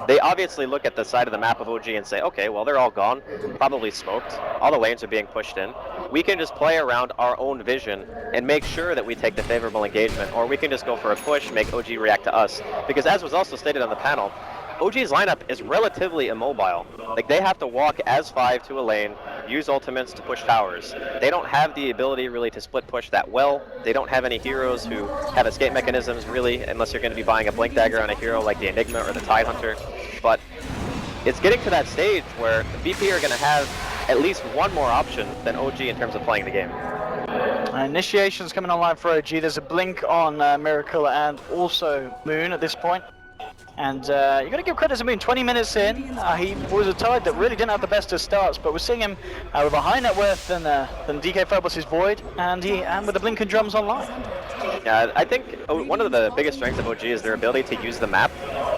Speaker 7: They obviously look at the side of the map of OG and say, okay, well they're all gone, probably smoked, all the lanes are being pushed in. We can just play around our own vision and make sure that we take the favorable engagement, or we can just go for a push, make OG react to us. Because as was also stated on the panel, OG's lineup is relatively immobile. Like, they have to walk as 5 to a lane, use ultimates to push towers. They don't have the ability really to split push that well. They don't have any heroes who have escape mechanisms really, unless you're going to be buying a Blink Dagger on a hero like the Enigma or the Tidehunter. But it's getting to that stage where the VP are going to have at least one more option than OG in terms of playing the game.
Speaker 6: Initiation's coming online for OG. There's a blink on Miracle and also Moon at this point. And you got to give credit to Moon. 20 minutes in, he was a Tide that really didn't have the best of starts, but we're seeing him with a higher net worth than DK Phobos' Void, and with the Blinking Drums online.
Speaker 7: Yeah, I think one of the biggest strengths of OG is their ability to use the map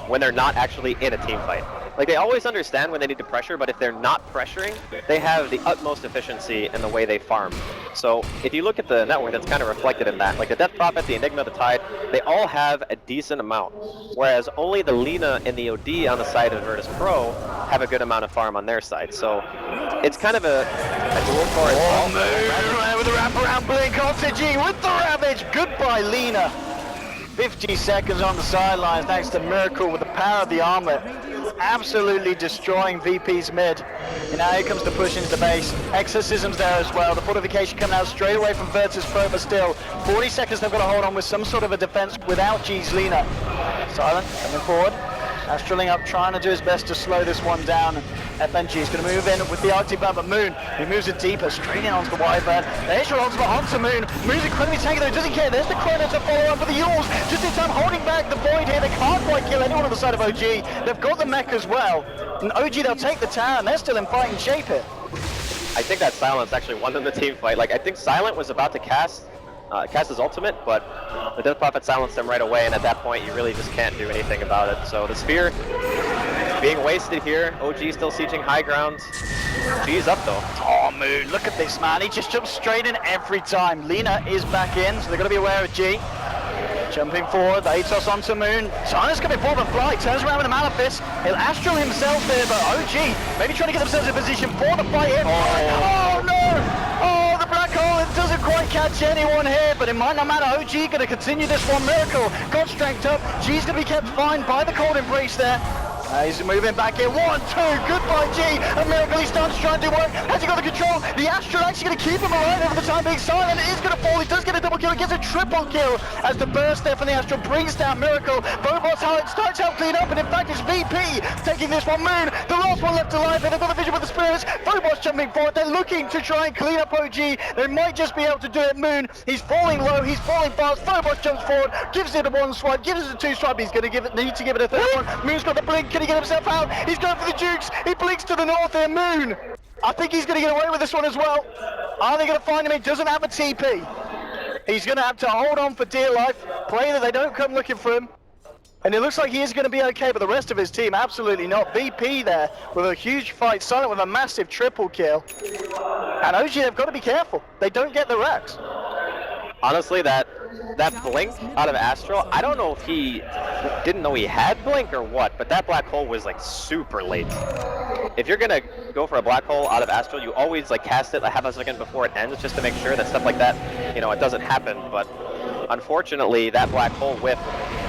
Speaker 7: when they're not actually in a team fight. Like, they always understand when they need to pressure, but if they're not pressuring, they have the utmost efficiency in the way they farm. So if you look at the network, that's kind of reflected in that. Like the Death Prophet, the Enigma, the Tide, they all have a decent amount, whereas only the Lina and the OD on the side of Virtus.Pro have a good amount of farm on their side. So it's kind of a dual core as well.
Speaker 6: With the wraparound blink onto G with the Ravage. Goodbye, Lina. 50 seconds on the sidelines thanks to Miracle with the power of the armlet. Absolutely destroying VP's mid. And now here comes the push into the base. Exorcism's there as well. The fortification coming out straight away from Virtus.Pro, but still 40 seconds they've got to hold on with some sort of a defense without G's Lina. Silent coming forward. Astraling up, trying to do his best to slow this one down. FNG is going to move in with the Arctic Bat, but Moon, he moves it deeper, straight in onto the Wyvern. The Acer ultimate onto Moon. Moon's incredibly tanky though, he doesn't care. There's the Chrono to follow up with the Yules. Just in time, holding back the Void here. They can't quite kill anyone on the side of OG. They've got the mech as well. And OG, they'll take the tower, and they're still in fighting shape here.
Speaker 7: I think that Silence actually won them the team fight. Like, I think Silent was about to cast his ultimate, but the Death Prophet silenced him right away, and at that point you really just can't do anything about it. So the Sphere being wasted here. OG still sieging high ground. G's up though.
Speaker 6: Oh, Moon, look at this, man. He just jumps straight in every time. Lina is back in, so they're going to be aware of G. Jumping forward, the Atos onto Moon. Silence coming forward, but Fly turns around with a Malefice. He'll Astral himself there, but OG maybe trying to get themselves in position for the fight here. Oh no! Oh, the black hole, it doesn't quite catch anyone here, but it might not matter. OG going to continue this one. Miracle got strength up. G's going to be kept fine by the Cold Embrace there. He's moving back here. 1, 2, goodbye G. A Miracle, he starts trying to work. Has he got the control? The Astral actually going to keep him alive over the time being. Silent is going to fall. He does get a double kill. He gets a triple kill as the burst there from the Astral brings down Miracle. Phobos starts out clean up, and in fact it's VP taking this one. Moon, the last one left alive. They've got the vision with the spirits. Phobos jumping forward. They're looking to try and clean up OG. They might just be able to do it. Moon, he's falling low. He's falling fast. Phobos jumps forward, gives it a 1 swipe, gives it a 2 swipe. He's going to need to give it a 3rd one. Moon's got the blink. Can he get himself out? He's going for the Dukes. He blinks to the north there. Moon, I think he's going to get away with this one as well. Are they going to find him? He doesn't have a TP. He's going to have to hold on for dear life, pray that they don't come looking for him. And it looks like he is going to be okay, but the rest of his team absolutely not. VP there with a huge fight, Silent with a massive triple kill. And OG, they've got to be careful. They don't get the Rex.
Speaker 7: Honestly, that blink out of Astral, I don't know if he didn't know he had blink or what, but that black hole was like super late. If you're gonna go for a black hole out of Astral, you always like cast it a half a second before it ends, just to make sure that stuff like that, you know, it doesn't happen. But unfortunately, that black hole whip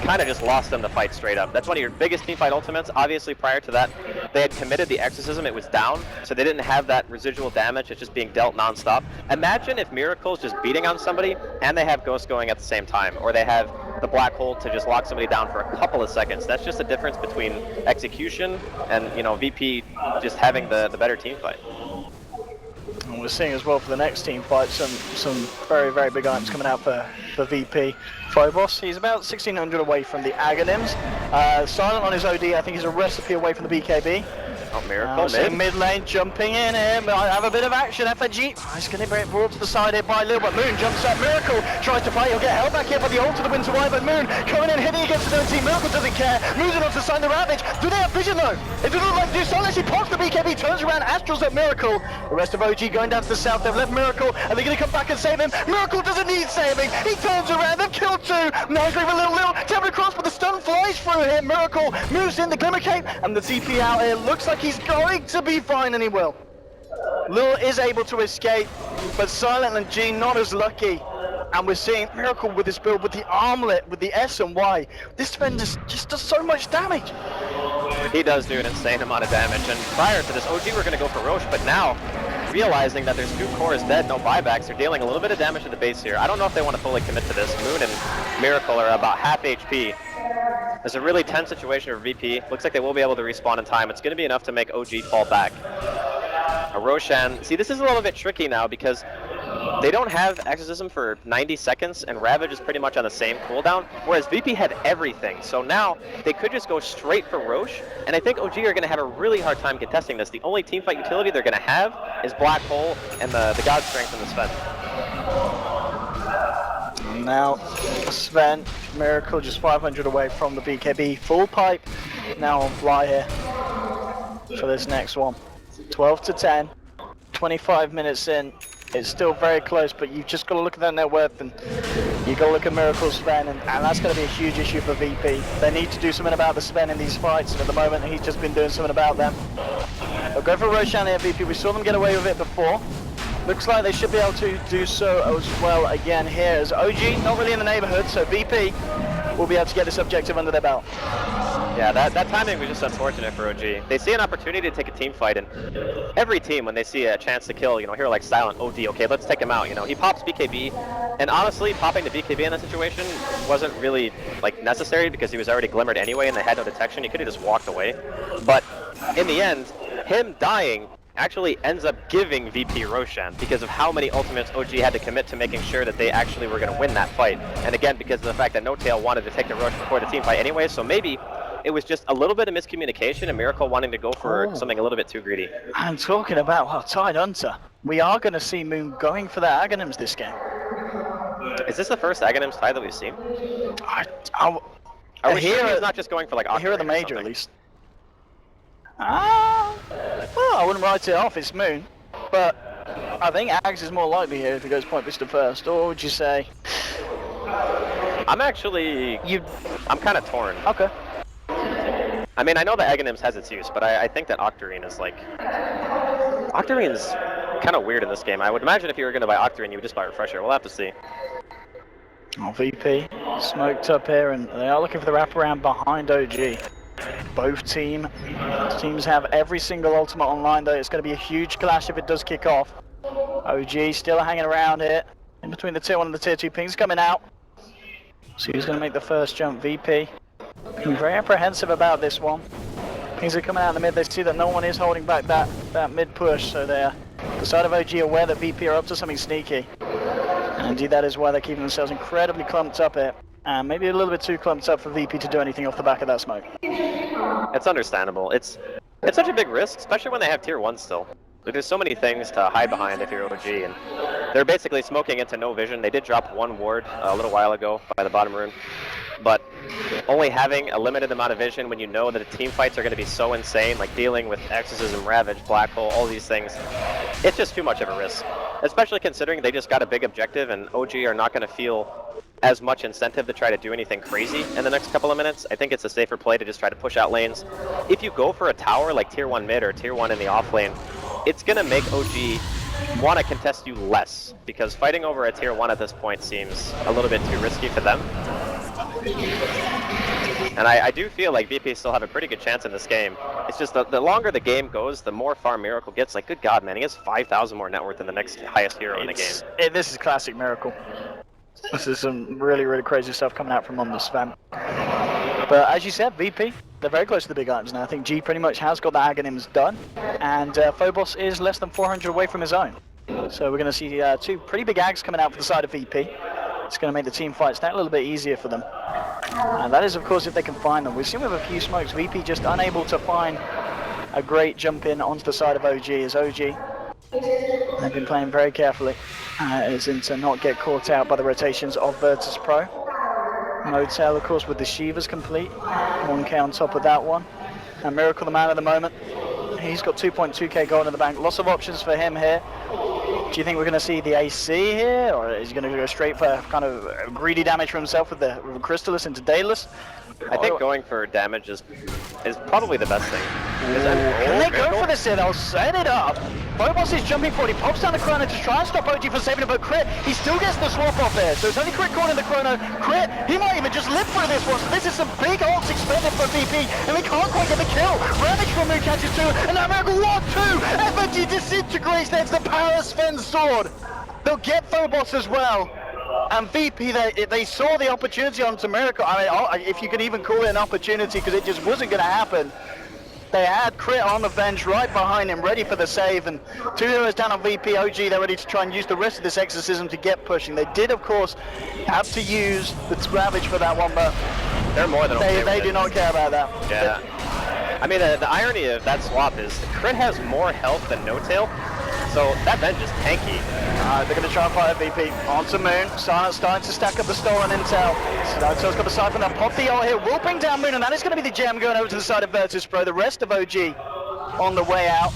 Speaker 7: kind of just lost them the fight straight up. That's one of your biggest teamfight ultimates. Obviously, prior to that, they had committed the Exorcism. It was down, so they didn't have that residual damage. It's just being dealt non-stop. Imagine if Miracle's just beating on somebody, and they have Ghost going at the same time, or they have the black hole to just lock somebody down for a couple of seconds. That's just the difference between execution and, you know, VP just having the better team fight.
Speaker 6: And we're seeing as well for the next team fight some very, very big items coming out for VP. Phobos, he's about 1600 away from the Aghanim's. Silent on his OD, I think he's a recipe away from the BKB.
Speaker 7: Oh, Miracle
Speaker 6: mid lane jumping in here, but I have a bit of action. FNG, he's going to be brought to the side here by Lil, but Moon jumps up. Miracle tries to play, he'll get held back here by the ult of the Winter Wyvern. Moon coming in, hitting against the 17. Miracle doesn't care, moves it on to sign the Ravage. Do they have vision though? It doesn't look like they do. Silent actually pops the BKB, turns around, Astrals at Miracle. The rest of OG going down to the south, they've left Miracle. Are they going to come back and save him? Miracle doesn't need saving, he turns around, they've killed 2. Now he's leaving Lil, tapping across, but the stun flies through him. Miracle moves in the Glimmer Cape, and the TP out here looks like he's going to be fine, and he will. Lil is able to escape, but Silent and G not as lucky. And we're seeing Miracle with this build, with the armlet, with the S and Y. This defender just does so much damage.
Speaker 7: He does do an insane amount of damage, and prior to this, OG were going to go for Roche, but now, realizing that there's 2 cores dead, no buybacks, they're dealing a little bit of damage to the base here. I don't know if they want to fully commit to this. Moon and Miracle are about half HP. It's a really tense situation for VP. Looks like they will be able to respawn in time. It's going to be enough to make OG fall back. Roshan, see, this is a little bit tricky now because they don't have Exorcism for 90 seconds, and Ravage is pretty much on the same cooldown, whereas VP had everything. So now they could just go straight for Roche, and I think OG are going to have a really hard time contesting this. The only teamfight utility they're going to have is Black Hole and the God Strength and the Sven.
Speaker 6: Now, Sven, Miracle just 500 away from the BKB. Full pipe now on Fly here for this next one. 12 to 10, 25 minutes in. It's still very close, but you've just got to look at that net worth, and you've got to look at Miracle's Sven, and that's going to be a huge issue for VP. They need to do something about the Sven in these fights, and at the moment he's just been doing something about them. They'll go for Roshan here, VP. We saw them get away with it before. Looks like they should be able to do so as well again here, as OG not really in the neighborhood, so VP will be able to get this objective under their belt.
Speaker 7: Yeah, that timing was just unfortunate for OG. They see an opportunity to take a team fight, and every team, when they see a chance to kill, you know, hero like Silent, OD, okay, let's take him out. You know, he pops BKB, and honestly, popping the BKB in that situation wasn't really like necessary because he was already glimmered anyway, and they had no detection. He could have just walked away. But in the end, him dying actually ends up giving VP Roshan because of how many ultimates OG had to commit to making sure that they actually were going to win that fight. And again, because of the fact that No-Tail wanted to take the Rosh before the team fight anyway, so maybe it was just a little bit of miscommunication and Miracle wanting to go for something a little bit too greedy.
Speaker 6: And talking about Tide Hunter, we are going to see Moon going for the Aghanims this game.
Speaker 7: Is this the first Aghanims tie that we've seen?
Speaker 6: Are
Speaker 7: we sure he's not just going for like
Speaker 6: here at the major at least? Well, I wouldn't write it off, it's Moon. But I think Ags is more likely here if he goes Point Vista first, or would you say?
Speaker 7: I'm kind of torn.
Speaker 6: Okay.
Speaker 7: I mean, I know that Aghanims has its use, but I think that Octarine is like... Octarine's kind of weird in this game. I would imagine if you were going to buy Octarine, you would just buy Refresher. We'll have to see.
Speaker 6: Oh, VP smoked up here, and they are looking for the wraparound behind OG. Both teams have every single ultimate online, though. It's going to be a huge clash if it does kick off. OG still hanging around here, in between the tier 1 and the tier 2 pings coming out. So who's going to make the first jump? VP. I'm very apprehensive about this one. Pings are coming out in the mid. They see that no one is holding back that mid push, so they're the side of OG aware that VP are up to something sneaky. And indeed, that is why they're keeping themselves incredibly clumped up here. And maybe a little bit too clumped up for VP to do anything off the back of that smoke.
Speaker 7: It's understandable. It's such a big risk, especially when they have tier 1 still. Like, there's so many things to hide behind if you're OG, and they're basically smoking into no vision. They did drop one ward a little while ago by the bottom rune, but only having a limited amount of vision when you know that the team fights are going to be so insane, like dealing with Exorcism, Ravage, Black Hole, all these things, it's just too much of a risk. Especially considering they just got a big objective and OG are not going to feel as much incentive to try to do anything crazy in the next couple of minutes. I think it's a safer play to just try to push out lanes. If you go for a tower like tier 1 mid or tier 1 in the off lane, it's going to make OG want to contest you less, because fighting over a tier 1 at this point seems a little bit too risky for them. And I do feel like VP still have a pretty good chance in this game. It's just the longer the game goes, the more far Miracle gets. Like, good God, man, he has 5,000 more net worth than the next highest hero in the game.
Speaker 6: This is classic Miracle. This is some really, really crazy stuff coming out from on the spam. But as you said, VP, they're very close to the big items now. I think G pretty much has got the Aghanims done, and Phobos is less than 400 away from his own. So we're going to see two pretty big Ags coming out for the side of VP. It's going to make the team fights that a little bit easier for them. And that is, of course, if they can find them. We've seen with a few smokes, VP just unable to find a great jump in onto the side of OG. As OG, they've been playing very carefully, as in to not get caught out by the rotations of Virtus.Pro. No-Tail, of course, with the Shivas complete. 1k on top of that one. And Miracle, the man at the moment, he's got 2.2k gold in the bank. Lots of options for him here. Do you think we're going to see the AC here, or is he going to go straight for kind of greedy damage for himself with the Crystallis into Daedalus?
Speaker 7: I think going for damage is probably the best thing.
Speaker 6: Can they go for this here? They'll set it up. Phobos is jumping forward. He pops down the Chrono to try and stop OG from saving him, but Crit, he still gets the swap off there. So it's only Crit calling the Chrono. Crit, he might even just live through this one. So this is some big ults expended for VP, and we can't quite get the kill. Ravage from Moon catches 2, and now Miracle 1-2. Effigy disintegrates. There's the power Sven sword. They'll get Phobos as well. And VP, they saw the opportunity onto Miracle. I mean, if you can even call it an opportunity, because it just wasn't going to happen. They had Crit on the bench right behind him, ready for the save, and 2 heroes down on VP. OG, they're ready to try and use the rest of this exorcism to get pushing. They did, of course, have to use the Ravage for that one, but
Speaker 7: they're more than okay
Speaker 6: they do not care about that.
Speaker 7: Yeah. I mean, the irony of that swap is Crit has more health than No-Tail, so that bench is tanky.
Speaker 6: They're going to try and fire VP onto Moon. Silent starting to stack up the stolen intel. No-Tail's got the side from that. Pop the ult here will bring down Moon, and that is going to be the gem going over to the side of Virtus.Pro. The rest of OG on the way out.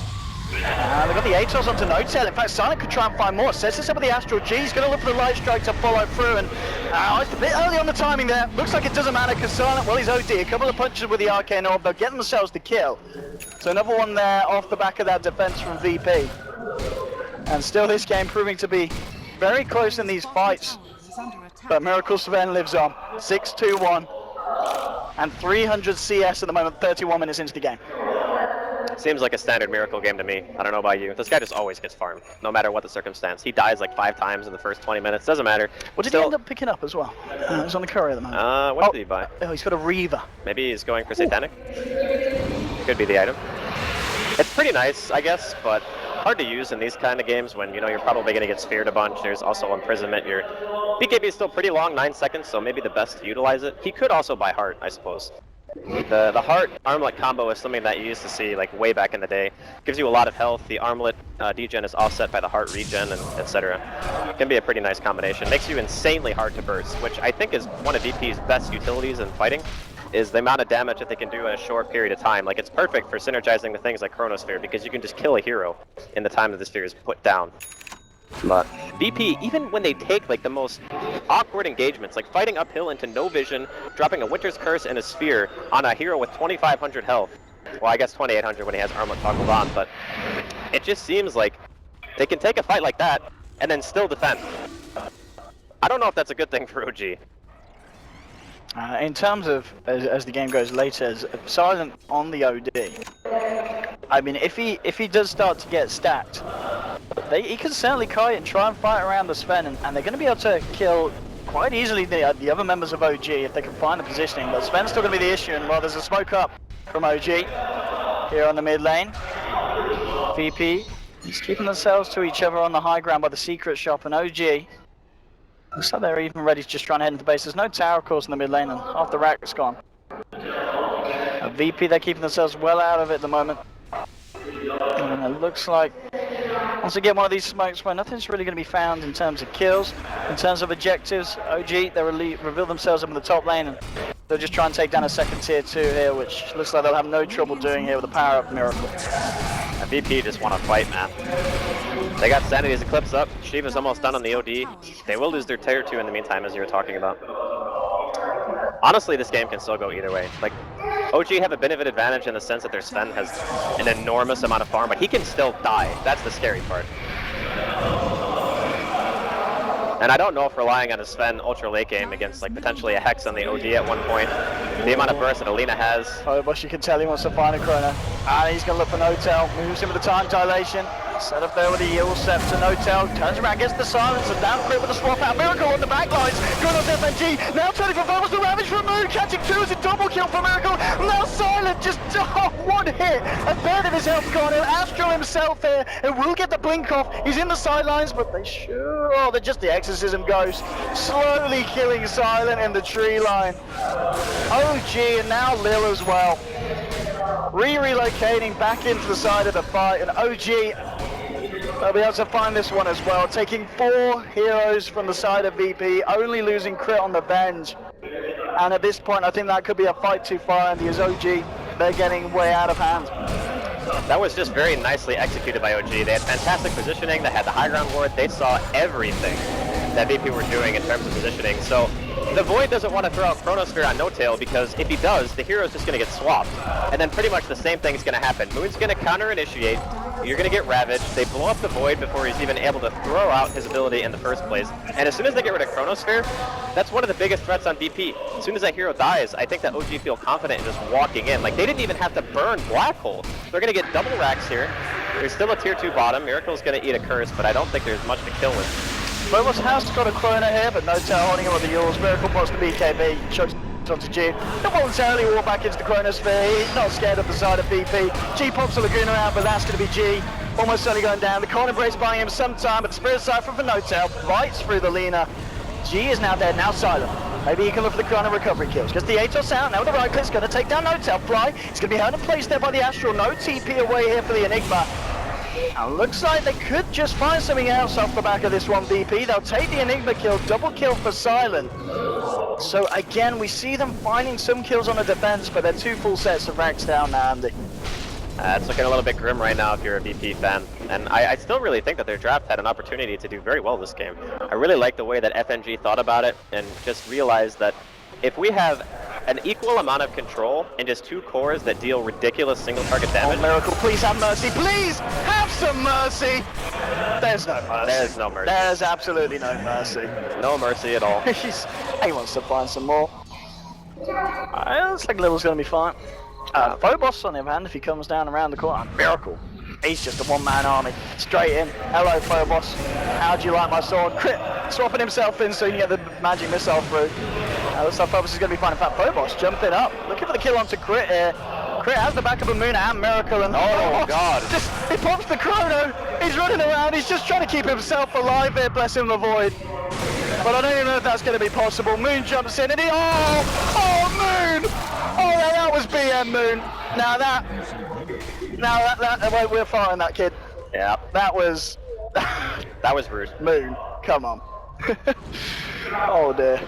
Speaker 6: They've got the Atos onto No-Tail. In fact, Silent could try and find more. Sets this up with the Astral G. He's going to look for the Light Strike to follow through, and it's a bit early on the timing there. Looks like it doesn't matter because Silent, well, he's OD. A couple of punches with the Arcane Orb. They'll get themselves the kill. So another one there off the back of that defense from VP. And still this game proving to be very close in these fights. But Miracle Sven lives on. 6-2-1. and 300 CS at the moment, 31 minutes into the game.
Speaker 7: Seems like a standard Miracle game to me. I don't know about you. This guy just always gets farmed, no matter what the circumstance. He dies like 5 times in the first 20 minutes. Doesn't matter.
Speaker 6: What did he end up picking up as well? He's on the courier at the moment.
Speaker 7: What did he buy?
Speaker 6: Oh, he's got a Reaver.
Speaker 7: Maybe he's going for Satanic? Could be the item. It's pretty nice, I guess, but hard to use in these kind of games when, you know, you're probably going to get speared a bunch. There's also imprisonment. Your BKB is still pretty long, 9 seconds, so maybe the best to utilize it. He could also buy Heart, I suppose. The Heart Armlet combo is something that you used to see like way back in the day. Gives you a lot of health. The Armlet degen is offset by the Heart regen, and etc. Can be a pretty nice combination. Makes you insanely hard to burst, which I think is one of VP's best utilities in fighting, is the amount of damage that they can do in a short period of time. Like, it's perfect for synergizing with things like Chronosphere, because you can just kill a hero in the time that the sphere is put down. But VP, even when they take like the most awkward engagements, like fighting uphill into no vision, dropping a Winter's Curse and a Sphere on a hero with 2,500 health, well, I guess 2,800 when he has Armlet toggled on, but it just seems like they can take a fight like that and then still defend. I don't know if that's a good thing for OG.
Speaker 6: In terms of, as the game goes later, Silent on the OD, I mean, if he does start to get stacked, he can certainly kite and try and fight around the Sven, and they're going to be able to kill quite easily the other members of OG if they can find the positioning, but Sven's still going to be the issue, and while there's a smoke up from OG here on the mid lane, VP is keeping themselves to each other on the high ground by the secret shop, and OG looks like they're even ready to just try and head into base. There's no tower, of course, in the mid lane, and half the rack's gone. VP, they're keeping themselves well out of it at the moment. And it looks like, once they get one of these smokes where nothing's really going to be found in terms of kills, in terms of objectives, OG, they reveal themselves up in the top lane, and they'll just try and take down a second tier 2 here, which looks like they'll have no trouble doing here with the power-up Miracle.
Speaker 7: VP just want to fight, man. They got Sanity's Eclipse up. Shiva's almost done on the OD. They will lose their tier 2 in the meantime, as you were talking about. Honestly, this game can still go either way. Like, OG have a bit of an advantage in the sense that their Sven has an enormous amount of farm, but he can still die. That's the scary part. And I don't know if relying on a Sven ultra late game against like potentially a Hex on the OD at one point, the amount of burst that Alina has.
Speaker 6: Oh, but you can tell he wants to find a Chrono. And he's going to look for Notel, moves him with the time dilation. Set up there with the Yule Scepter, Notel turns around, gets the silence, and down crit with the swap out. Miracle on the back lines, Chrono's FNG, now turning for Vamos, the Ravage from Moon, catching 2 as a double kill for Miracle. Now Silent just, one hit, a third of his health gone, and Astro himself here, and will get the blink off. He's in the sidelines, but they they're just the Exorcism Ghost, slowly killing Silent in the tree line. OG, and now Lil as well. Relocating back into the side of the fight, and OG, they'll be able to find this one as well, taking 4 heroes from the side of VP, only losing crit on the Venge. And at this point, I think that could be a fight too far, and the OG, they're getting way out of hand.
Speaker 7: That was just very nicely executed by OG. They had fantastic positioning, they had the high ground ward, they saw everything that VP were doing in terms of positioning. So the Void doesn't want to throw out Chronosphere on No-Tail, because if he does, the hero's just going to get swapped. And then pretty much the same thing's going to happen. Moon's going to counter-initiate, you're going to get Ravaged, they blow up the Void before he's even able to throw out his ability in the first place. And as soon as they get rid of Chronosphere, that's one of the biggest threats on VP. As soon as that hero dies, I think that OG feel confident in just walking in. Like, they didn't even have to burn Black Hole. They're going to get double racks here. There's still a tier 2 bottom. Miracle's going to eat a curse, but I don't think there's much to kill with.
Speaker 6: Phobos has got a Chrono here, but Notel holding him with the Yules. Miracle pops the BKB, chucks onto G. Involuntarily walk back into the Chronosphere. He's not scared of the side of VP. G pops the Laguna out, but that's going to be G. Almost certainly going down. The Corner Brace buying him some time, but the Spirit Cypher for Notel bites through the Lina. G is now dead, now Silent. Maybe he can look for the Chrono recovery kills. Gets the Atos out, now with the right click's going to take down Notel. Fly, it's going to be held in place there by the Astral. No TP away here for the Enigma. And looks like they could just find something else off the back of this one, VP. They'll take the Enigma kill, double kill for Silent. So again, we see them finding some kills on the defense, but they're 2 full sets of racks down now, Andy.
Speaker 7: It's looking a little bit grim right now if you're a VP fan. And I still really think that their draft had an opportunity to do very well this game. I really like the way that FNG thought about it and just realized that if we have an equal amount of control and just 2 cores that deal ridiculous single target damage.
Speaker 6: Oh, Miracle, please have mercy. Please have some mercy. There's no mercy.
Speaker 7: There's no mercy.
Speaker 6: There's absolutely no mercy.
Speaker 7: No mercy at all.
Speaker 6: He wants to find some more. Looks like Little's going to be fine. Phobos, on the other hand, if he comes down around the corner, miracle. He's just a one-man army. Straight in. Hello, Phobos. How do you like my sword? Crit, swapping himself in so he can get the magic missile through. Looks like Phobos is going to be fine. In fact, Phobos jumping up, looking for the kill onto Crit here. Crit has the back of a Moon and Miracle, and
Speaker 3: God.
Speaker 6: He pops the Chrono. He's running around. He's just trying to keep himself alive here. Bless him, the Void. But I don't even know if that's going to be possible. Moon jumps in, and he Moon! Oh, that was BM Moon. We're firing that kid.
Speaker 7: Yeah,
Speaker 6: That was
Speaker 7: that was rude.
Speaker 6: Moon. Come on. Oh dear.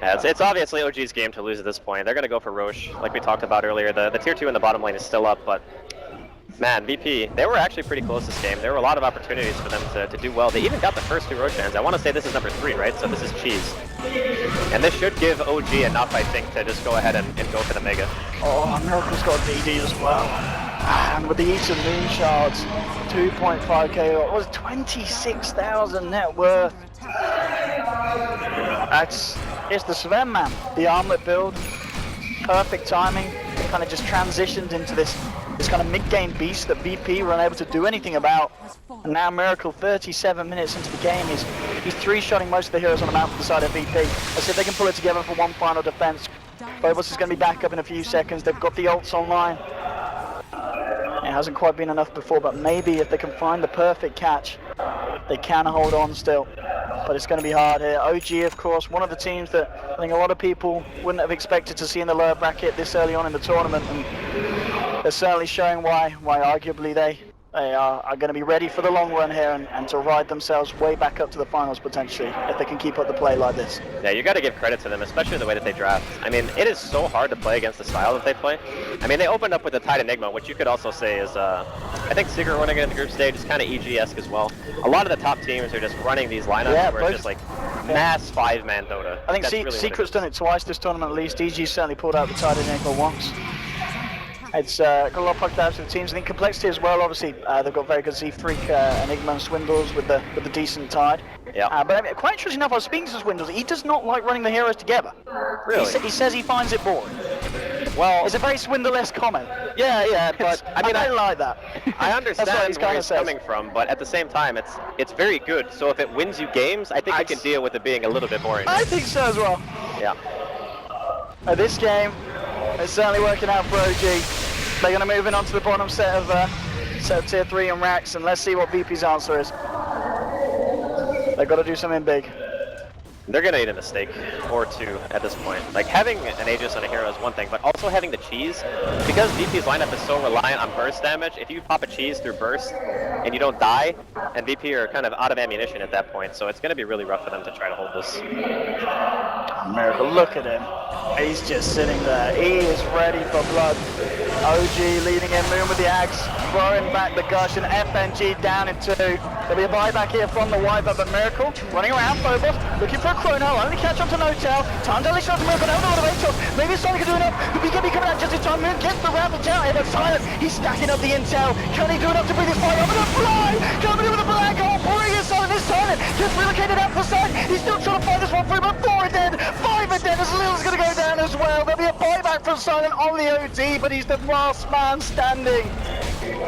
Speaker 7: Yeah, it's obviously OG's game to lose at this point. They're going to go for Roche, like we talked about earlier. The tier 2 in the bottom lane is still up, but man, VP, they were actually pretty close this game. There were a lot of opportunities for them to do well. They even got the first 2 Roshans. I want to say this is number 3, right? So this is cheese. And this should give OG enough, I think, to just go ahead and go for the Mega.
Speaker 6: Oh, Miracle's got DD as well. And with the use of Moon Shards, 2.5k, what was 26,000 net worth. It's the Sven, man. The armlet build, perfect timing. It kind of just transitioned into this kind of mid-game beast that VP were unable to do anything about. And now Miracle, 37 minutes into the game, he's 3-shotting most of the heroes on the map for the side of VP. Let's see if they can pull it together for one final defense. Phobos is going to be back up in a few seconds. They've got the ults online. It hasn't quite been enough before, but maybe if they can find the perfect catch, they can hold on still. But it's going to be hard here. OG, of course, one of the teams that I think a lot of people wouldn't have expected to see in the lower bracket this early on in the tournament. And they're certainly showing why arguably they are going to be ready for the long run here and to ride themselves way back up to the finals potentially if they can keep up the play like this.
Speaker 7: Yeah, you got to give credit to them, especially the way that they draft. I mean, it is so hard to play against the style that they play. I mean, they opened up with the Tide Enigma, which you could also say is, I think Secret running in the group stage is kind of EG-esque as well. A lot of the top teams are just running these lineups where it's just like mass 5-man Dota.
Speaker 6: I think really Secret's done it twice this tournament at least. EG certainly pulled out the Tide Enigma once. It's got a lot of popularity with the teams. I think Complexity as well, obviously, they've got very good Z-Freak, Enigma and Swindles with the decent Tide.
Speaker 7: Yeah.
Speaker 6: But I mean, quite interesting enough, I was speaking to Swindles, he does not like running the heroes together.
Speaker 7: Really?
Speaker 6: He says he finds it boring.
Speaker 7: Well,
Speaker 6: It's a very Swindle-esque comment.
Speaker 7: yeah, but
Speaker 6: I mean, I don't like that.
Speaker 7: I understand
Speaker 6: That's what
Speaker 7: where he's coming from, but at the same time, it's very good. So if it wins you games, I think you can deal with it being a little bit boring.
Speaker 6: I think so as well.
Speaker 7: Yeah.
Speaker 6: This game is certainly working out for OG. They're going to move in onto the bottom set of tier 3 and racks, and let's see what VP's answer is. They've got to do something big.
Speaker 7: They're going to need a mistake or 2 at this point. Like, having an Aegis on a hero is one thing, but also having the cheese, because VP's lineup is so reliant on burst damage, if you pop a cheese through burst and you don't die, and VP are kind of out of ammunition at that point, so it's going to be really rough for them to try to hold this.
Speaker 6: Miracle, look at him. He's just sitting there. He is ready for blood. OG leading in, Moon with the axe, throwing back the gush, and FNG down in 2. There'll be a buyback here from the Wiper, but Miracle running around Phobos, looking for a Chrono, only catch on to No-Tail. Time to unleash on to Miracle, no motivation. Maybe Sonic can do enough. He'll be coming out just in time. Moon gets the Ravage out here, but Silent, he's stacking up the intel. Can he do enough to bring this fight over the fly? Coming in with a black hole, pouring his Silent this Silent. Just relocated out for side. He's still trying to fight this one through, but 4 are dead, 5 are dead, as Little's going to go down as well. There'll be a buyback from Silent on the OD, but he's the last man standing.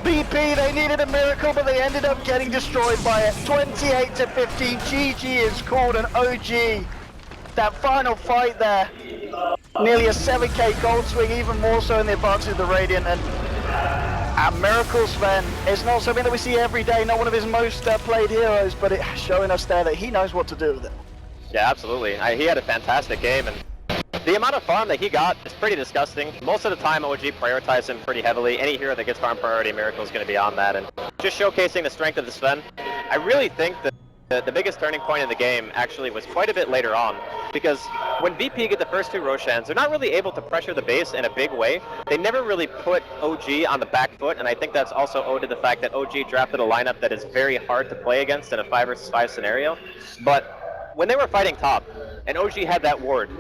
Speaker 6: BP, they needed a miracle, but they ended up getting destroyed by it. 28 to 15, GG is called an OG. That final fight there, nearly a 7k gold swing, even more so in the advantage of the Radiant, and Miracle Sven, it's not something that we see every day, not one of his most played heroes, but it's showing us there that he knows what to do with it.
Speaker 7: Yeah, absolutely. He had a fantastic game, and the amount of farm that he got is pretty disgusting. Most of the time, OG prioritized him pretty heavily. Any hero that gets farm priority, Miracle is going to be on that, and just showcasing the strength of the Sven. I really think that the biggest turning point in the game actually was quite a bit later on, because when VP get the first 2 Roshans, they're not really able to pressure the base in a big way. They never really put OG on the back foot, and I think that's also owed to the fact that OG drafted a lineup that is very hard to play against in a 5 versus 5 scenario. But when they were fighting top, and OG had that ward,